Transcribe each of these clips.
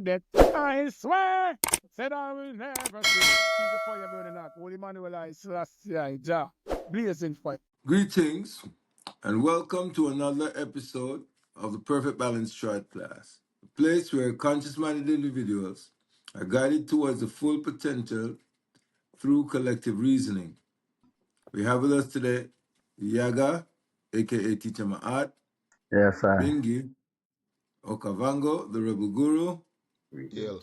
That I swear, said I will never quit. Keep the fire burning hot. Holy Manuel I Celestia, Jah, blazing fire. Greetings and welcome to another episode of the Perfect Balance Trod Class, a place where conscious-minded individuals are guided towards the full potential through collective reasoning. We have with us today Yaga, aka Teacher Ma'at, Yes, I. Bingi, Okavango, the Rebel Guru, Deal.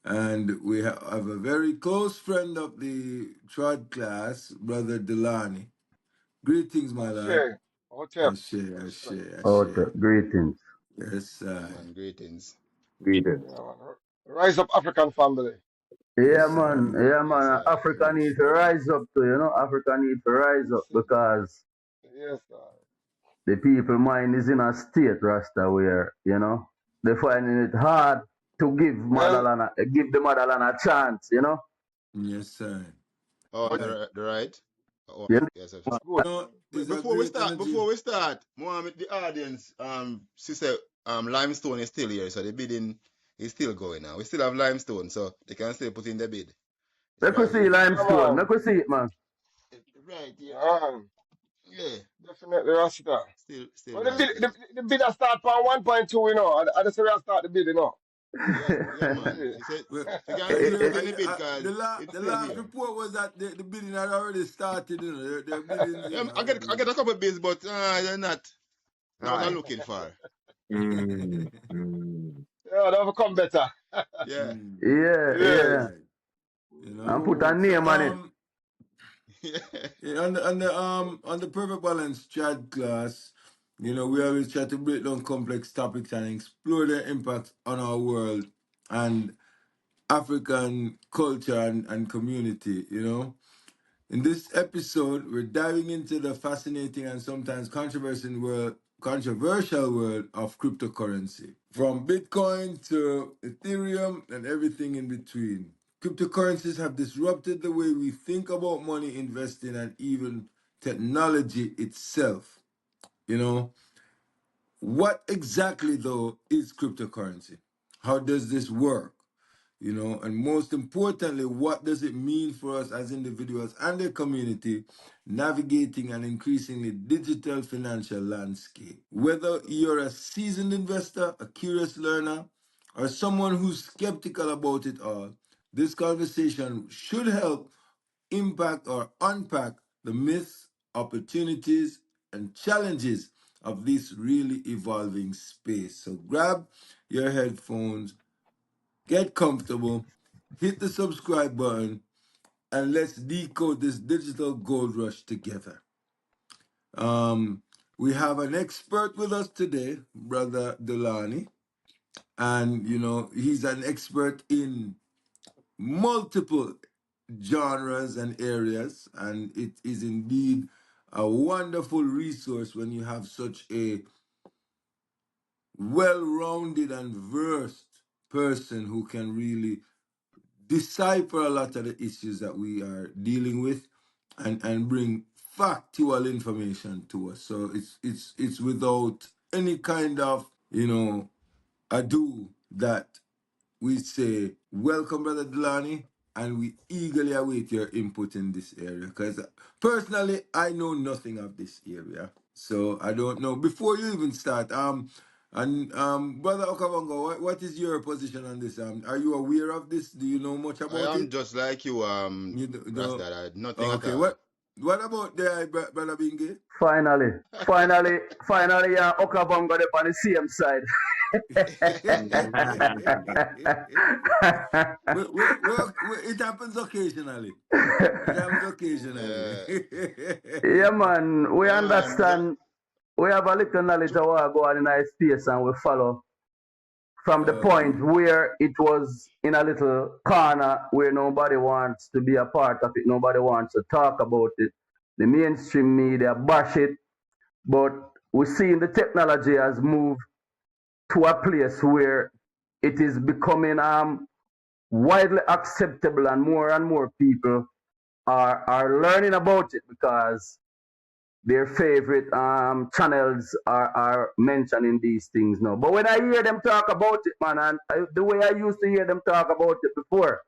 and we have a very close friend of the Trod Class, Brother Delani. Greetings, my lad. Ashe, Hotep, Ashe, Ashe, respect. Ashe. Greetings. Yes, Yeah, I. man. Greetings. Greetings. Yeah, man. Rise up, African family. Yeah, Yes, I. man. Yeah, Yes, man. I. Africa Yes, need to I. rise up to, Africa need to rise up because Yes, sir. the people mind is in a state, Rasta, where, they're finding it hard to Well, give the motherland a chance. Yes, I. Oh, but the right. Oh, You yes, sir. it's good. No, it's a Before we great start, energy. Mohammed, the audience, she said, limestone is still here, so the bidding is still going now. We still have limestone, so they can still put in the bid. It's Let us right see here. Yeah, limestone. man. Let us see it, man. Right here. Man, Yeah. definitely Rasta. Still Well, right here. the bid has start from 1.2, I just say I start the bid, Yeah, You man. see? He said, Well, so you can Eh, still eh, put in the bid because it's the still last here. report was that the bidding had already started. They're bidding I get already. a couple of bids, but they're not what I'm looking for. Yeah, that will come better. Yeah. yeah, Yes. yeah. Right. And put a So name on it. yeah, on the Perfect Balance Trod Class, we always try to break down complex topics and explore their impact on our world and African culture and community. In this episode, we're diving into the fascinating and sometimes controversial world of cryptocurrency. From Bitcoin to Ethereum and everything in between. Cryptocurrencies have disrupted the way we think about money, investing, and even technology itself. You know, what exactly though is cryptocurrency? How does this work? And most importantly, what does it mean for us as individuals and the community navigating an increasingly digital financial landscape? Whether you're a seasoned investor, a curious learner, or someone who's skeptical about it all, this conversation should help impact or unpack the myths, opportunities, and challenges of this really evolving space. So grab your headphones, get comfortable, hit the subscribe button, and let's decode this digital gold rush together. We have an expert with us today, Brother Delani, and he's an expert in multiple genres and areas, and it is indeed a wonderful resource when you have such a well-rounded and versed person who can really decipher a lot of the issues that we are dealing with and bring factual information to us. So it's without any kind of, ado that we say, welcome, Brother Delani, and we eagerly await your input in this area. Because personally, I know nothing of this area. So I don't know. Before you even start, Brother Okavango, what is your position on this? Are you aware of this? Do you know much I about am it? just like you, You don't. Rasta. Nothing at Okay. all. What about the Brother Bingi? Finally, Okabongo up on the same side. It happens occasionally. It happens occasionally. Yeah, Yeah, man, we yeah, man. understand. We have a little knowledge of what go on in our space, and we follow from the Okay. point where it was in a little corner where nobody wants to be a part of it, nobody wants to talk about it. The mainstream media bash it, but we see the technology has moved to a place where it is becoming widely acceptable, and more people are learning about it because their favorite channels are mentioning these things now. But when I hear them talk about it, man, and the way I used to hear them talk about it before,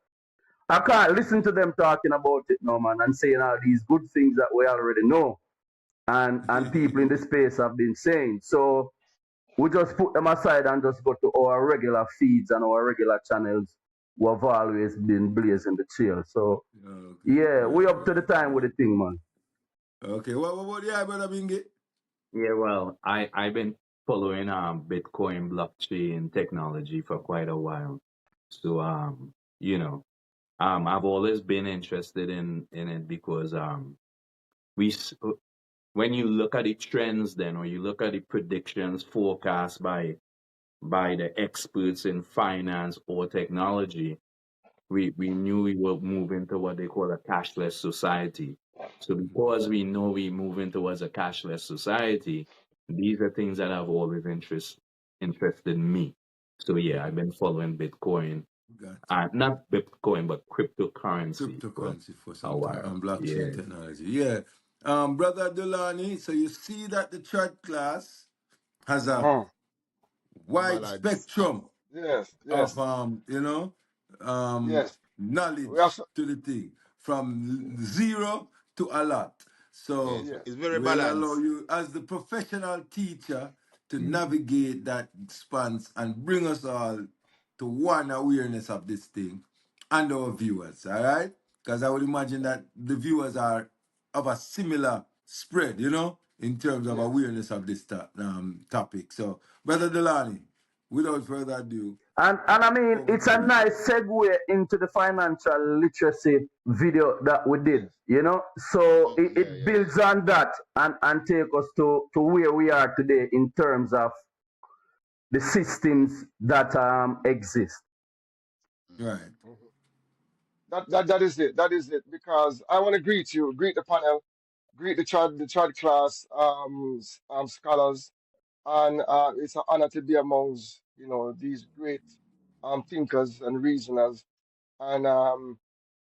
I can't listen to them talking about it now, man, and saying all these good things that we already know and people in the space have been saying. So we just put them aside and just go to our regular feeds and our regular channels who have always been blazing the trail. So Okay. yeah, we up to the Right. time with the thing, man. Okay. What about the brother Bingy? Yeah, well, I've been following Bitcoin blockchain technology for quite a while. So you know, I've always been interested in it because we s- when you look at the trends then, or you look at the predictions forecast by the experts in finance or technology, we knew we were moving to what they call a cashless society. So because we know we moving towards a cashless society, these are things that have always interested me. So yeah, I've been following Bitcoin, Got you. not Bitcoin, but cryptocurrency for Cryptocurrency for a some time while. and blockchain Yeah. technology. Yeah. Brother Delani, so you see that the Trot class has a Uh-huh. wide Balance. spectrum Yes, of yes, yes. We have knowledge to the thing from zero to a lot. Yeah, So yes. it's very we'll allow balanced. you as the professional teacher to navigate that spans and bring us all to one awareness of this thing and our viewers, all right? Because I would imagine that the viewers are of a similar spread, in terms of Yes. awareness of this topic. So, Brother Delani, without further ado, And I mean, over it's to a you. nice segue into the financial literacy video that we did, Yes. So Yeah, it yeah, yeah. builds on that and take us to where we are today in terms of the systems that exist. Mm. Right. Mhm. That is it. That is it. Because I want to greet you, greet the panel, greet the Trod class scholars, and it's an honor to be amongst these great thinkers and reasoners. And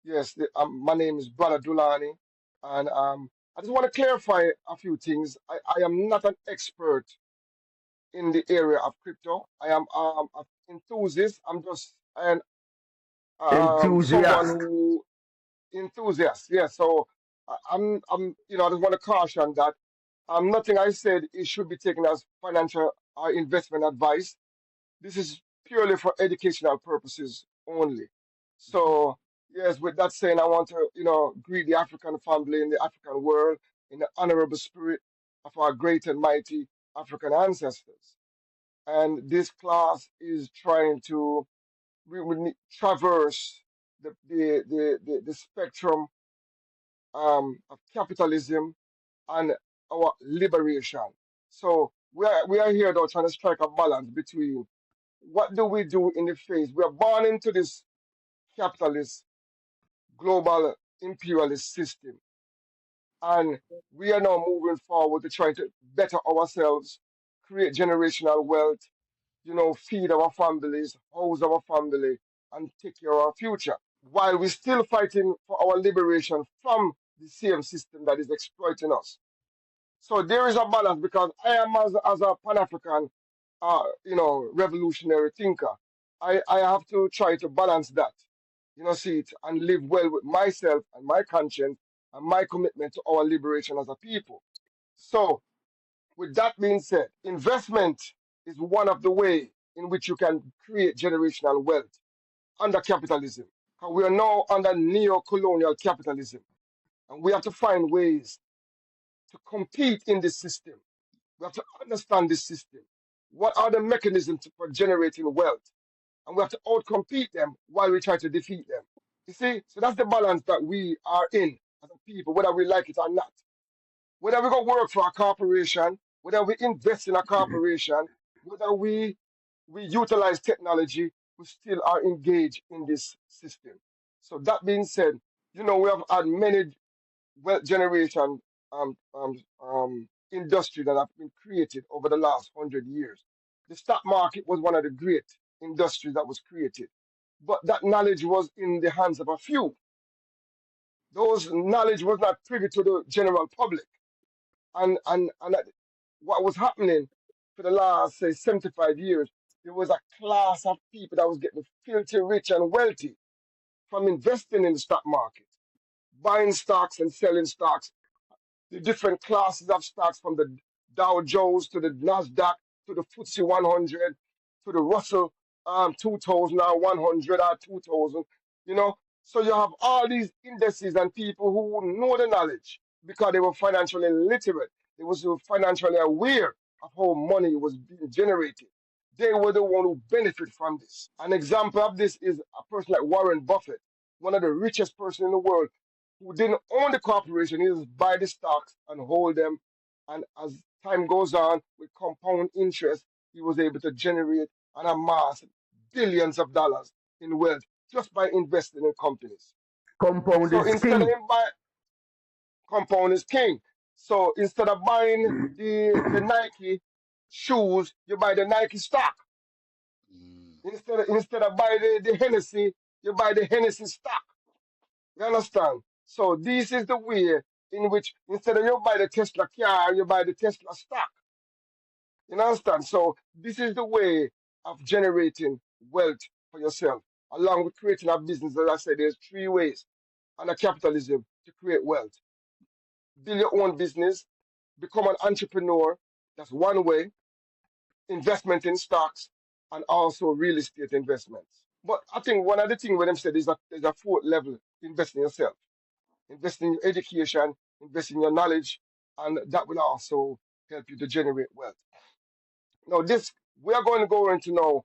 yes, my name is Brother Dulani, and I just want to clarify a few things. I am not an expert in the area of crypto. I am an enthusiast. I'm just an someone Enthusiast. who enthusiast. Yeah. So I just want to caution that nothing I said it should be taken as financial or investment advice. This is purely for educational purposes only. So yes, with that saying, I want to greet the African family in the African world in the honorable spirit of our great and mighty African ancestors. And this class is trying to traverse the spectrum of capitalism and our liberation. So we are here though trying to strike a balance between what do we do in the face. We are born into this capitalist global imperialist system, and we are now moving forward to try to better ourselves, create generational wealth, feed our families, house our family, and take care of our future, while we're still fighting for our liberation from the same system that is exploiting us. So there is a balance because I am as a Pan African, revolutionary thinker. I have to try to balance that, see it and live well with myself and my conscience and my commitment to our liberation as a people. So with that being said, investment is one of the way in which you can create generational wealth under capitalism. 'Cause we are now under neo-colonial capitalism, and we have to find ways to compete in this system. We have to understand this system. What are the mechanisms for generating wealth? And we have to outcompete them while we try to defeat them. You see? So that's the balance that we are in as a people, whether we like it or not. Whether we go work for a corporation, whether we invest in a corporation, whether we utilize technology, we still are engaged in this system. So that being said, we have had many wealth generation industry that have been created over the last 100 years. The stock market was one of the great industries that was created, but that knowledge was in the hands of a few. Those knowledge was not privy to the general public. And what was happening for the last, say, 75 years, there was a class of people that was getting filthy rich and wealthy from investing in the stock market, buying stocks and selling stocks, the different classes of stocks from the Dow Jones to the Nasdaq to the FTSE 100 to the Russell 2000 or 100 or 2000. You know, so you have all these indices and people who know the knowledge because they were financially literate. They was financially aware of how money was being generated. They were the one who benefit from this. An example of this is a person like Warren Buffett, one of the richest person in the world, who didn't own the corporation. He just buy the stocks and hold them. And as time goes on, with compound interest, he was able to generate and amass billions of dollars in wealth just by investing in companies. Compound So is instead of king. him buy compound is king. So instead of buying the Nike shoes, you buy the Nike stock. Mm. Instead of buy the Hennessy, you buy the Hennessy stock. You understand? So this is the way in which instead of you buy the Tesla car, you buy the Tesla stock. You understand? So this is the way of generating wealth for yourself, along with creating a business. As I said, there's three ways under capitalism to create wealth. Build your own business, become an entrepreneur. That's one way. Investment in stocks and also real estate investments. But I think one of the things when them said is that there's a fourth level, invest in yourself. Invest in your education, invest in your knowledge, and that will also help you to generate wealth. Now, this we are going to go into now.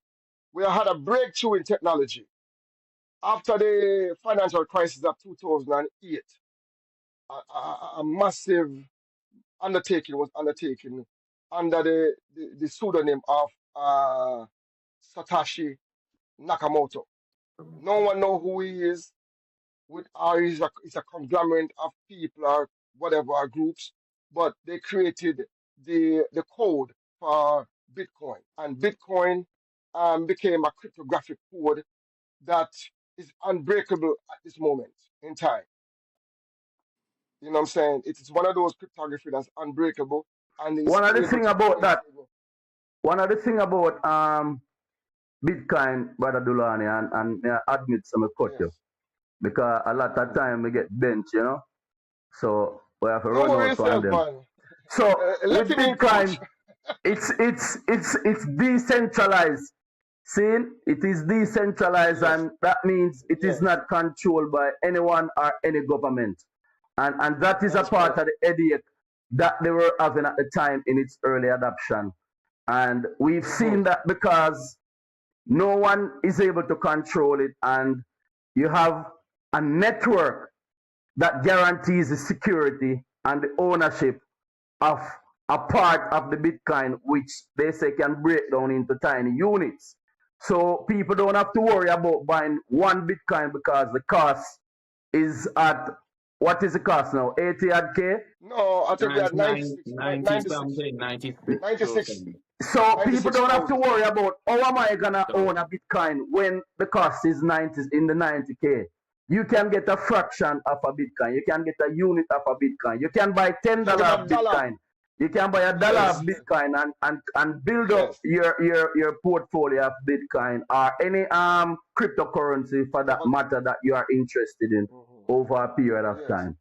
We had a breakthrough in technology after the financial crisis of 2008. A massive undertaking was undertaken under the pseudonym of Satoshi Nakamoto. No one know who he is. Or it's a conglomerate of people or whatever or groups, but they created the code for Bitcoin, and Bitcoin became a cryptographic code that is unbreakable at this moment in time. You know what I'm saying? It is one of those cryptography that's unbreakable and is One of the able thing to about trace that, over. one of the thing about Bitcoin, brother Dulani, and I admit some cut Yes. you because a lot of time we get bent, you know. So we have to Don't run worry out on yourself, them. man. So Let with him in, coach. Bitcoin, it's decentralized. See, it is decentralized, Yes. and that means it is Yes. not controlled by anyone or any government. And that is That a is part correct. of the headache that they were having at the time in its early adoption. And we've Hmm. seen that because no one is able to control it, and you have a network that guarantees the security and the ownership of a part of the Bitcoin, which they say can break down into tiny units. So people don't have to worry about buying one Bitcoin because the cost is at, what is the cost now? 80 odd K? No, I think we had 99, 96, 90 96, something, 96 or 96, something. So people don't have to 96,000. worry about how am I gonna own a So, Bitcoin when the cost is 90 in the 90K. You can get a fraction of a Bitcoin. You can get a unit of a Bitcoin. You can buy You ten can get dollar a of dollar. Bitcoin. You can buy a dollar of Yes, Bitcoin and build up yes. your portfolio of Bitcoin or any cryptocurrency for that Of a, matter that you are interested in mhm. over a period of Yes, time.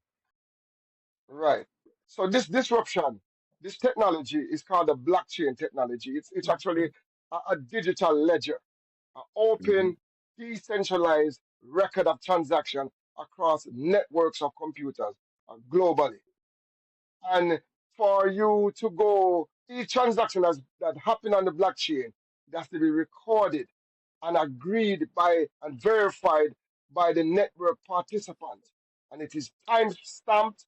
right. So this disruption, this technology is called the blockchain technology. It's actually a digital ledger, an mhm. open, decentralized record of transaction across networks of computers globally. And for you to go, each transaction that happened on the blockchain, it has to be recorded and agreed by and verified by the network participant. And it is time stamped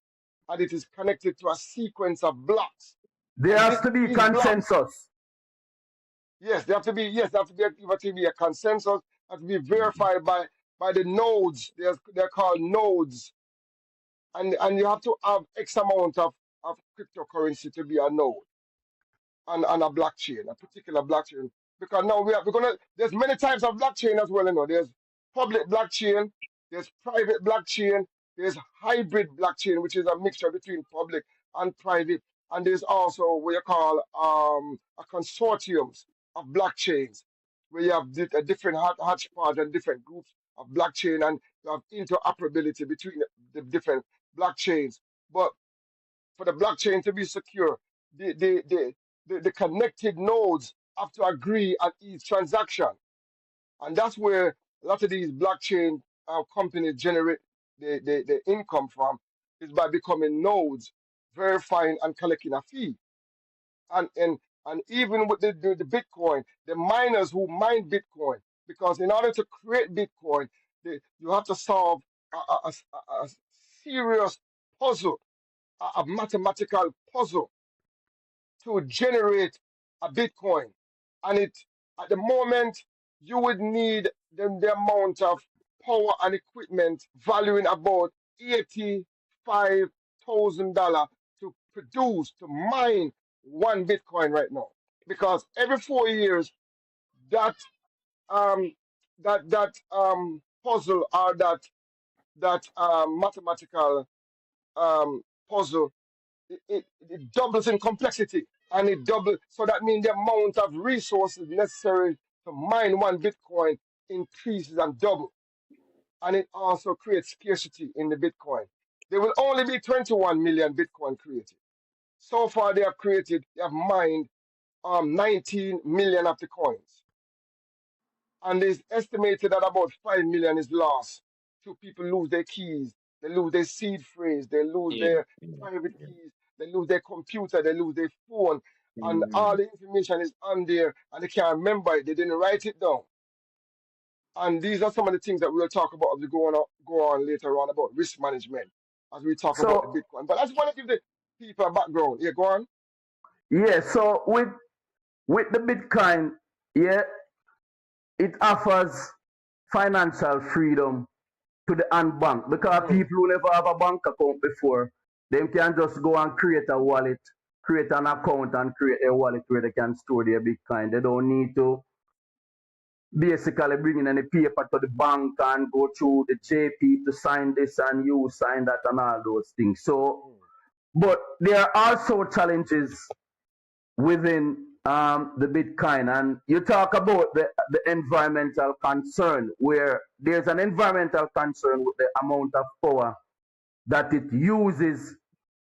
and it is connected to a sequence of blocks. There And has to be these blocks, consensus. yes, they have to be a consensus, have to be Mhm. verified by the nodes. They're called nodes. And you have to have X amount of cryptocurrency to be a node on a blockchain, a particular blockchain. Because now we're gonna there's many types of blockchain as well, you know. There's public blockchain, there's private blockchain, there's hybrid blockchain, which is a mixture between public and private. and there's also what you call a consortiums of blockchains, where you have different hodgepodge and different groups of blockchain, and you have interoperability between the different blockchains. But for the blockchain to be secure, the connected nodes have to agree on each transaction. And that's where a lot of these blockchain companies generate the income from, is by becoming nodes, verifying and collecting a fee. And even with the Bitcoin, the miners who mine Bitcoin, because in order to create Bitcoin, you have to solve a serious puzzle, a mathematical puzzle to generate a Bitcoin. And at the moment, you would need the amount of power and equipment valuing about $85,000 to produce, to mine one Bitcoin right now. Because every 4 years, that puzzle, or that mathematical puzzle, it doubles in complexity, and it doubles. So that means the amount of resources necessary to mine one Bitcoin increases and double. And it also creates scarcity in the Bitcoin. There will only be 21 million Bitcoin created. So far, they have mined 19 million of the coins. And it's estimated that about 5 million is lost. Two people lose their keys, they lose their seed phrase, they lose Yeah. their Yeah. private Yeah. keys, they lose their computer, they lose their phone, and all Mm. the information is on there, and they can't remember it. They didn't write it down. And these are some of the things that we'll talk about as we go on later on about risk management, as we talk about the So Bitcoin. But I just want to give the people a background. Yeah, go on. yeah, so with the Bitcoin, yeah, it offers financial freedom to the unbanked, because Mm, people who never have a bank account before, they can just go and create a wallet, create an account, and create a wallet where they can store their Bitcoin. They don't need to basically bring in any paper to the bank and go through the JP to sign this and you sign that and all those things. So, mm, but there are also challenges within the Bitcoin. And you talk about the environmental concern, where there's an environmental concern with the amount of power that it uses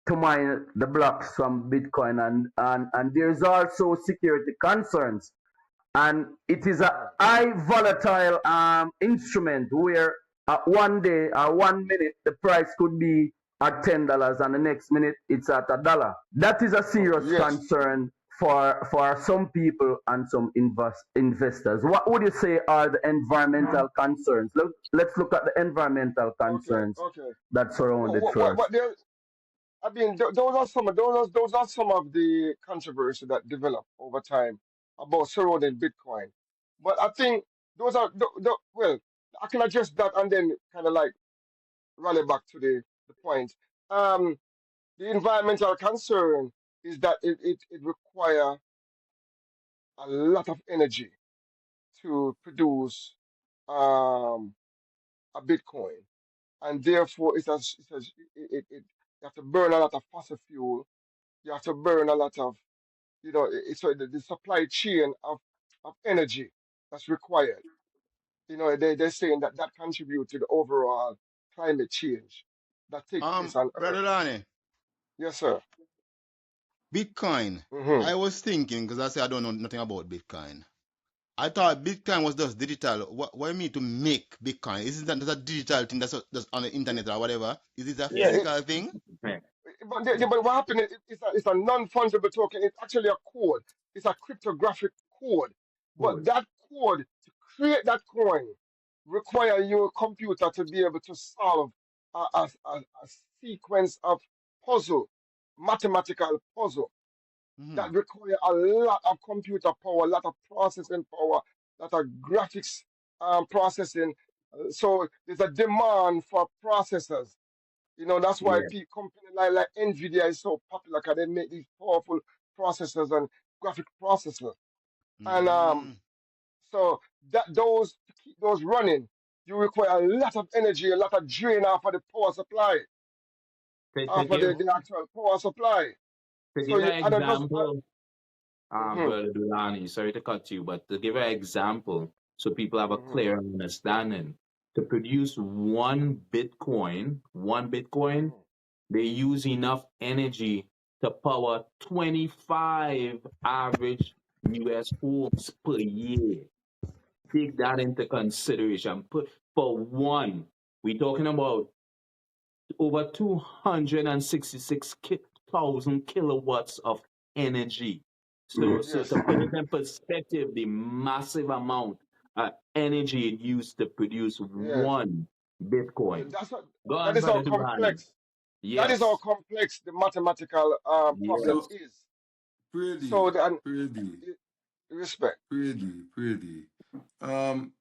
to mine the blocks from Bitcoin. And there's also security concerns. And it is a mm. high volatile instrument where at one day or 1 minute the price could be at $10 and the next minute it's at $1. That is a Oh, serious yes. concern for some people and some investors. What would you say are the environmental concerns? Let's look at the environmental Okay, concerns okay. that surround it What first. there? I mean, those are some of the controversy that developed over time about surrounding Bitcoin. But I think those are well, I can address that and then kind of like rally back to the point. Um, the environmental concern is that it require a lot of energy to produce um, a Bitcoin, and therefore you have to burn a lot of fossil fuel. You have to burn a lot of, so the supply chain of energy that's required. They're saying that that contributes to the overall climate change that take place on Earth. Brother Lonnie, Yes, sir. Bitcoin. Hmm. I was thinking, because I say I don't know nothing about Bitcoin. I thought Bitcoin was just digital. What you mean to make Bitcoin? Isn't that a digital thing that's on the internet or whatever? Is it a Yeah, physical thing? Yeah. but what happened? It's a non-fungible token. It's actually a code. It's a cryptographic code. But Cool. that code, to create that coin, require your computer to be able to solve a sequence of puzzle, mathematical puzzle, Hmm. that require a lot of computer power, a lot of processing power, a lot of graphics processing. So there's a demand for processors. That's why Yeah. companies like Nvidia is so popular, because they make these powerful processors and graphic processors. And Mm. so that those to keep those running, you require a lot of energy, a lot of drain off of the power supply, Take, off take of your the actual power supply. To So give you, an and it does. example, Mhm, Brother Dulani, sorry to cut you, but to give an example so people have a mhm, clear understanding, to produce one Bitcoin, mhm. they use enough energy to power 25 average US homes per year. Take that into consideration. Put for one, we're talking about over 266,000 kilowatts of energy. So Yes, to put it in perspective, the massive amount of energy it used to produce yes. one Bitcoin. That's what. Go That on, is how brother Duhani. complex. That is how Yes, complex the mathematical problem yes. So is. So pretty, and pretty, respect. pretty. Um,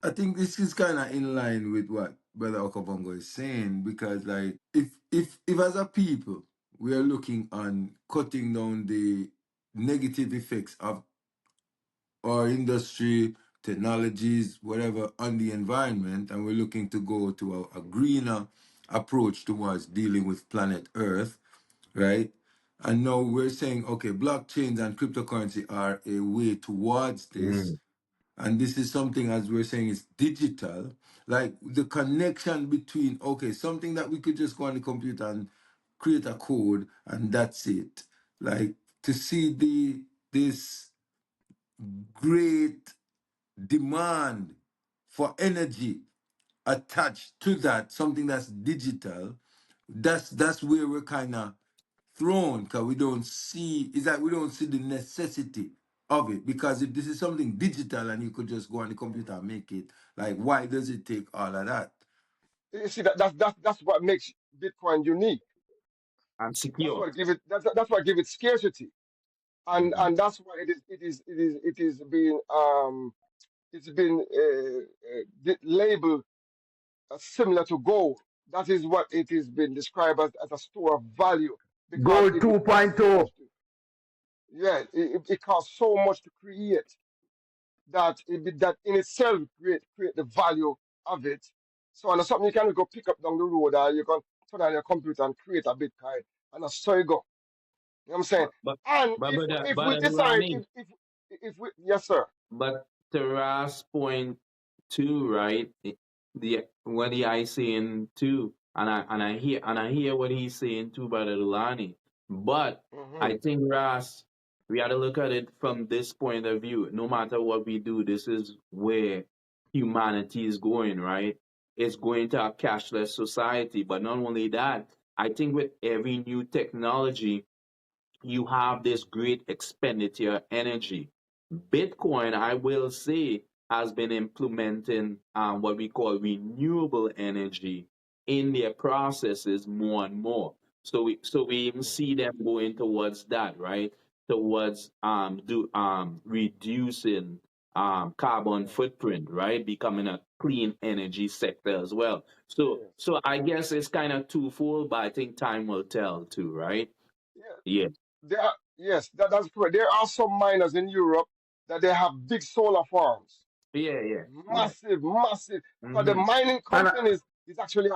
I think this is kind of in line with what Brother Okabongo is saying because, like, if as a people we are looking on cutting down the negative effects of our industry, technologies, whatever, on the environment, and we're looking to go to a greener approach towards dealing with planet Earth, right? And now we're saying, okay, blockchains and cryptocurrency are a way towards this. Mm. And this is something, as we're saying, is digital. Like the connection between, okay, something that we could just go on the computer and create a code and that's it. Like to see this great demand for energy attached to that, something that's digital, that's where we're kind of thrown because we don't see, it's like we don't see the necessity of it. Because if this is something digital and you could just go on the computer and make it, like why does it take all of that? You see that's what makes Bitcoin unique. And That's secure. what give it. That's what give it scarcity. Mhm. And that's why it is being it's been labeled similar to gold. That is what it has been described as a store of value because Gold it costs so 2.0. much to, yeah, it costs so much to create that that in itself create the value of it. So and it's something you can go pick up down the road or you can turn on your computer and create a Bitcoin and that's so you go. You know what I'm saying? But, but, And but brother, if we brother decide Dulani, if we yes sir. but to Ross' point too, right? The what he I saying too, and I hear what he's saying too, Brother Dulani. But Hmm. I think Ross, we got to look at it from this point of view. No matter what we do, this is where humanity is going, right? It's going to a cashless society. But not only that, I think with every new technology you have this great expenditure energy. Bitcoin, I will say, has been implementing what we call renewable energy in their processes more and more. So we even see them going towards that, right? Towards reducing carbon Yes. footprint, right? Becoming a clean energy sector as well. So Yes. so I guess it's kind of twofold, but I think time will tell too, right? Yeah. Yeah. There are, yes, that's correct. There are some miners in Europe that they have big solar farms, Yeah, yeah, yeah. massive, massive. Because the Mm-hmm. mining And company is actually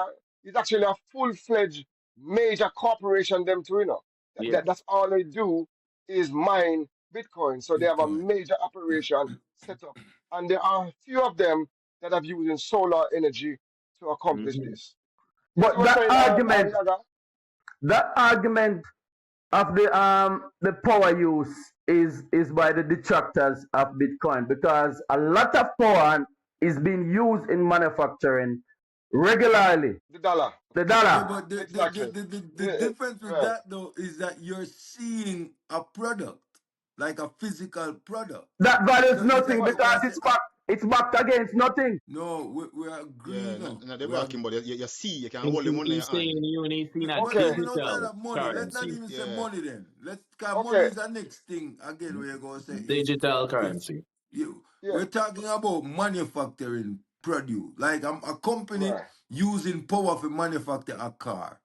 a full-fledged major corporation. Them too, you know. Yeah. That's all they do is mine Bitcoin. So they have a Bitcoin. major operation set up, and there are a few of them that have using solar energy to accomplish Mm-hmm. this. Yes, you but were saying, Yaga? that argument of the power use is by the detractors of Bitcoin because a lot of power is being used in manufacturing regularly. The dollar. The Yeah, dollar. but Exactly. the Yeah, difference with right. that though is that you're seeing a product, like a physical product. That values So it's nothing like But you because can say, it's backed against nothing. no, we agree Yeah, now. no, they're We are, backing, but you see, you can hold the You money in need your hand. saying you need seen a but okay, even outside digital of money, let's not currency. even say Yeah, money then. Let's, cause money okay, is the next thing again. We're gonna say Digital if currency. you, yeah, we're talking about manufacturing produce, like I'm a company right, using power to manufacture a car.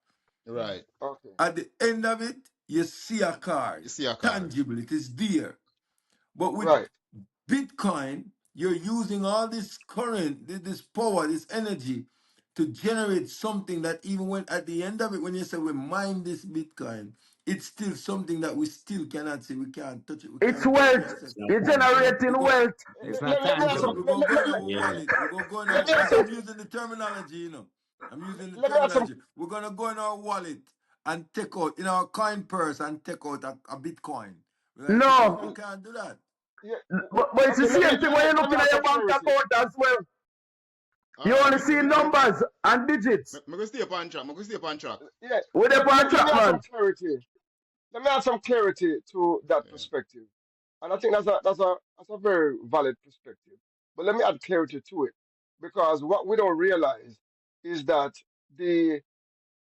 right. okay, At the end of it, you see a car. You It's see a car. tangible. It is there. But with right, Bitcoin, you're using all this current, this power, this energy to generate something that even when at the end of it, when you say we mine this Bitcoin, it's still something that we still cannot see. We can't touch it. We It's can't feel it. We wealth. can't It's touch not it. It's tangible. generating We go. wealth. It's not let me ask some. tangible. We're gonna go in our Yeah. wallet. We're gonna go in Let our. me ask I'm some. using the terminology, you know. I'm using the Let me ask some. terminology. We're gonna go in our wallet and take out in our coin purse and take out a Bitcoin. We're gonna take out. We No, can't do that. Yeah. but it's the Okay. same thing when you're Let me looking ask at your some bank clarity. account as well. All You right, only see Let me. numbers and digits. me go stay upon track. Me go stay upon track. Yeah. With the Let me contract, add some man. clarity. Let me add some clarity to that Yeah. perspective, and I think that's a very valid perspective. But let me add clarity to it, because what we don't realize is that the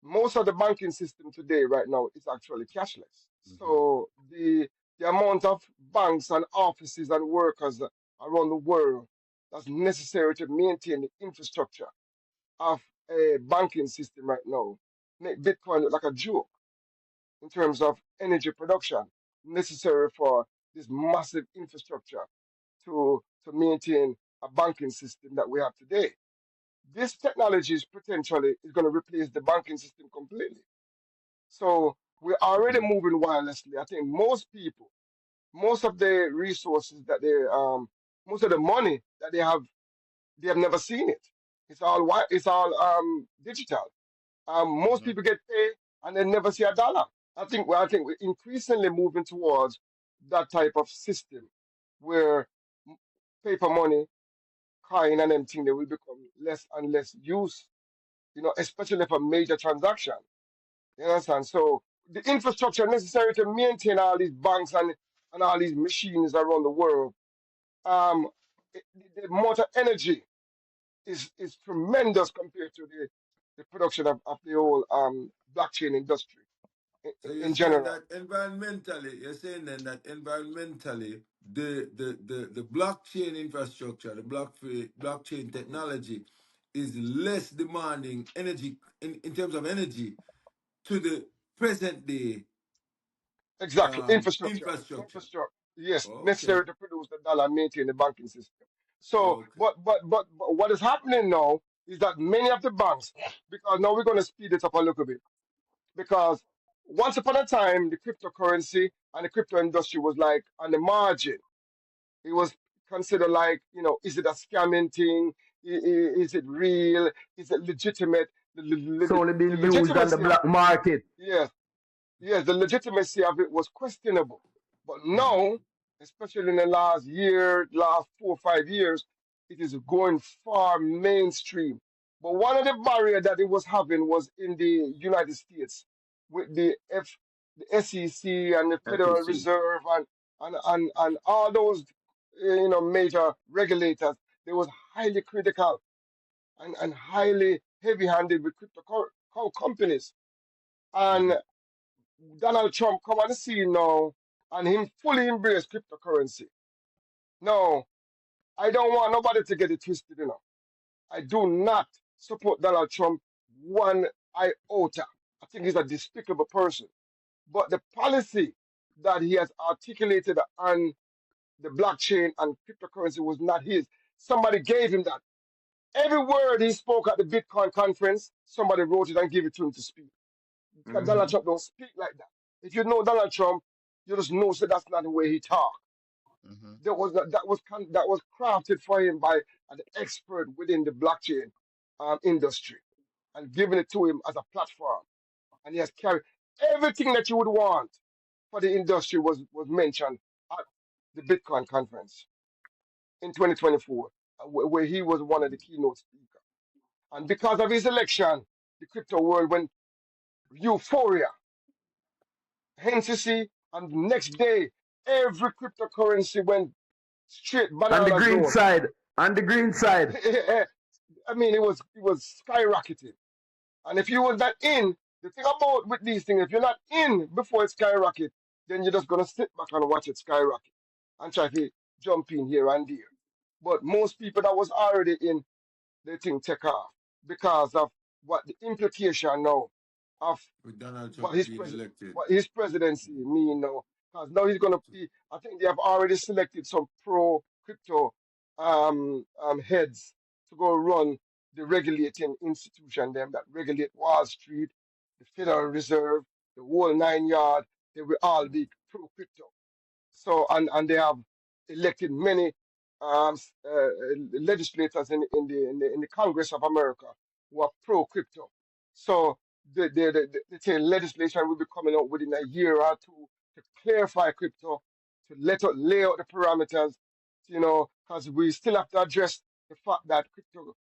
most of the banking system today, right now, is actually cashless. Mm-hmm. So the amount of banks and offices and workers around the world that's necessary to maintain the infrastructure of a banking system right now make Bitcoin look like a joke in terms of energy production necessary for this massive infrastructure to maintain a banking system that we have today. This technology is potentially is going to replace the banking system completely. So we're already Mm-hmm. moving wirelessly. I think most people, most of the resources that most of the money that they have never seen it. It's all digital. Most Mm-hmm. people get paid and they never see a dollar. I think we're increasingly moving towards that type of system where m- paper money, coin, and everything they will become less and less used. Especially for major transaction. You understand? So the infrastructure necessary to maintain all these banks and all these machines around the world, um, the amount of energy is tremendous compared to the production of the whole blockchain industry in, So you're in saying general. that environmentally, you're saying then that environmentally, the blockchain infrastructure, the blockchain technology is less demanding energy in terms of energy to the present day Exactly. Infrastructure. infrastructure. Infrastructure. Yes, Okay. necessary to produce the dollar and maintain the banking system. So, Okay. but what is happening now is that many of the banks, because now we're going to speed it up a little bit, because once upon a time, the cryptocurrency and the crypto industry was like on the margin. It was considered like, is it a scamming thing? Is it real? Is it legitimate? The, It's the, only the being used on the legitimacy of black market. yes, yes, the legitimacy of it was questionable. But Mm-hmm. now, especially in the last year, last 4 or 5 years, it is going far mainstream. But one of the barriers that it was having was in the United States with the SEC and the Federal FEC. Reserve and all those major regulators. They was highly critical and highly heavy-handed with companies. And Mm-hmm. Donald Trump come on the scene now and him fully embrace cryptocurrency. No, I don't want nobody to get it twisted. I do not support Donald Trump one iota. I think he's a despicable person. But the policy that he has articulated on the blockchain and cryptocurrency was not his. Somebody gave him that. Every word he spoke at the Bitcoin conference, somebody wrote it and gave it to him to speak. Because Donald Mm-hmm. Trump don't speak like that. If you know Donald Trump, you just know that that's not the way he talk. Mm-hmm. That was crafted for him by an expert within the blockchain industry and given it to him as a platform. And he has carried everything that you would want for the industry was mentioned at the Bitcoin conference in 2024, where he was one of the keynote speakers. And because of his election, the crypto world went euphoria. Hence, you see, and the next day, every cryptocurrency went straight On the banana green zone. side. On the green side. I mean, it was skyrocketing. And if you was not in, the thing about with these things, if you're not in before it skyrocket, then you're just gonna sit back and watch it skyrocket and try to jump in here and there. But most people that was already in, they think take off because of what the implication now of With Donald what Trump being elected. his presidency mean now. Because now he's gonna be. I think they have already selected some pro crypto heads to go run the regulating institution them that regulate Wall Street, the Federal Reserve, the whole 9 yard. they will all be pro crypto. So and they have elected many legislators in the Congress of America who are pro crypto. So the legislation will be coming out within a year or two to clarify crypto, to lay out the parameters, because we still have to address the fact that crypto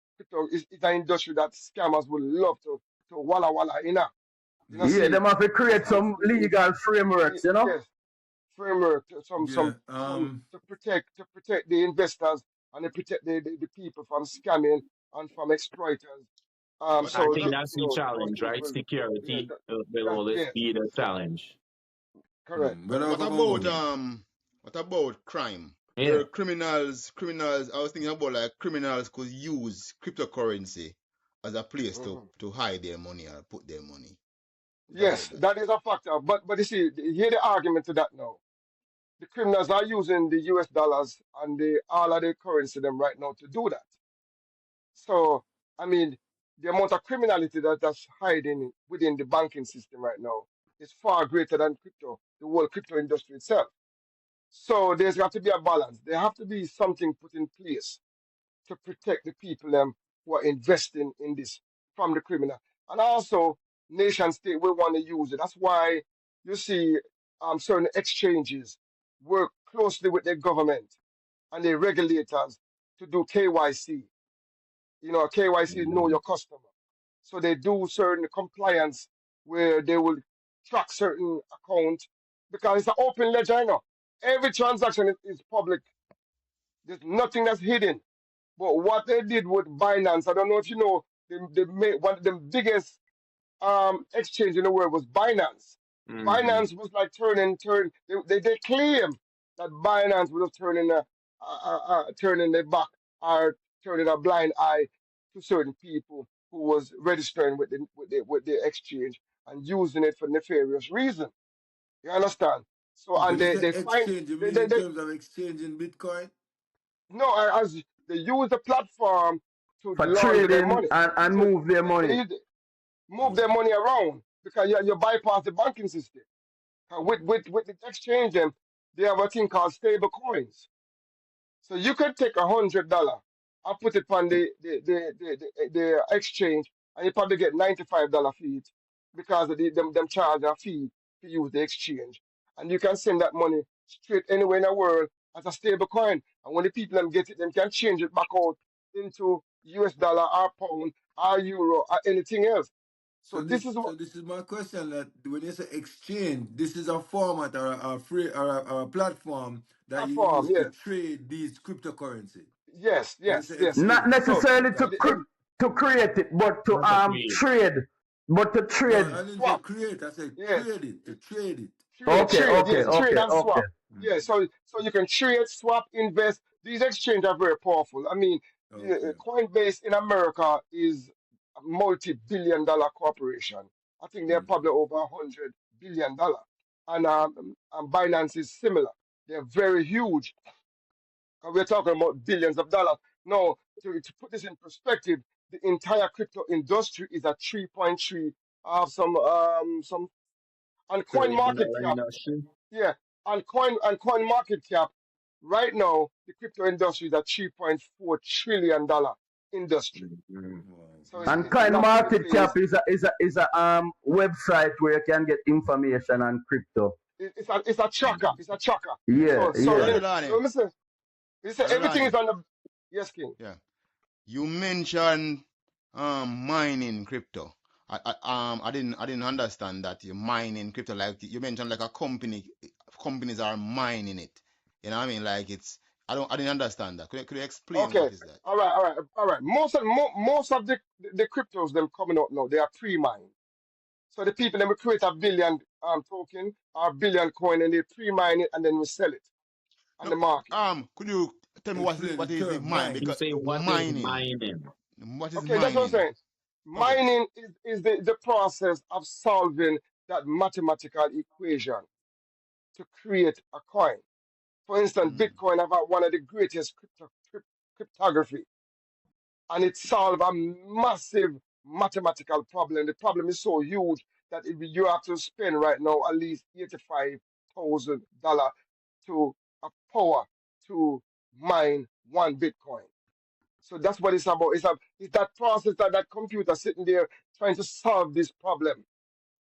is an industry that scammers would love to walla in. Yeah, See, them have to create some legal frameworks, you know? yes, framework, Yeah. some to protect the investors and to protect the people from scamming and from exploiters. What, I So what, think a, that's the those challenge, things right? will, yeah, Security will always yes, be the challenge. correct, But correct. how what come about on? what about crime? Yeah. Where criminals, I was thinking about like criminals could use cryptocurrency as a place Hmm. to hide their money or put their money. What about Yes, that? that is a factor. But you see, hear the argument to that now. The criminals are using the US dollars and all of the currency them right now to do that. So, I mean, the amount of criminality that's hiding within the banking system right now is far greater than crypto, the whole crypto industry itself. So there's got to be a balance. There have to be something put in place to protect the people who are investing in this from the criminal. And also, nation state will want to use it. That's why you see certain exchanges work closely with their government and their regulators to do KYC. KYC is know Mhm. your customer. So they do certain compliance where they will track certain account because it's an open ledger. Every transaction is public. There's nothing that's hidden. But what they did with Binance, I don't know if you know, they made one of the biggest exchange in the world was Binance. Mhm. Binance was like they claim that Binance was turning their back or turning a blind eye to certain people who was registering with the exchange and using it for nefarious reason. You understand? So and When you say they find exchange, you mean they in terms of exchanging Bitcoin? no as they use the platform to For launder their trading money. and So move their money. they move their Okay. money around because you bypass the banking system. With the exchange them, they have a thing called stable coins. So you could take $100 and put it on the exchange, and you probably get $95 fee because of them charge a fee to use the exchange, and you can send that money straight anywhere in the world as a stable coin. And when the people them get it, them can change it back out into US dollar or pound or euro or anything else. So this is So what this is my question. That when you say exchange, this is a format or a free or a platform that you platform. use to Yeah. trade these cryptocurrency. Yes. When you Yes. say Yes. Not exchange, So necessarily to the, to create it, but to Not the creed. trade. But to no, trade. I didn't say swap. create. I said Yeah. trade it to trade it. Okay, okay, Yes, Mm, trade okay, and okay. swap. Yeah, mm. so you can trade, swap, invest. These exchanges are very powerful. I mean, Okay. Coinbase in America is a multi-billion-dollar corporation. I think they're Mm-hmm. probably over $100 billion, and Binance is similar. They're very huge. And we're talking about billions of dollars. Now, to put this in perspective, the entire crypto industry is at 3.3 of some on coin Trillion market dollar cap. industry. Yeah, on coin market cap, right now the crypto industry is a $3.4 trillion industry. Mhm. Wow. So Mm. And it's a coin lot to be market cap pleased. is a website where you can get information on crypto. It's a tracker. It's a tracker. Yeah, So yeah. Brother you Lonnie, listen. Listen, Brother everything Lonnie, is on the yes, King. yeah. You mentioned mining crypto. I didn't understand that you mining crypto like you mentioned like a companies are mining it. You know what I mean? Like I didn't understand that. Could you explain Okay. what is that? All right. Most of the cryptos them coming out now, they are pre-mined. So the people them will create a billion token or a billion coin and they pre-mine it and then we sell it on No, the market. could you tell me Explain the what is the term mine? You mine. Because say what is mining. mining? What is Okay, that's what I'm mining? saying. Okay. Mining is the process of solving that mathematical equation to create a coin. For instance, Mm, Bitcoin have one of the greatest cryptography, and it solved a massive mathematical problem. The problem is so huge that you have to spend right now at least $85,000 to a power to mine one Bitcoin. So that's what it's about. It's that process that computer sitting there trying to solve this problem.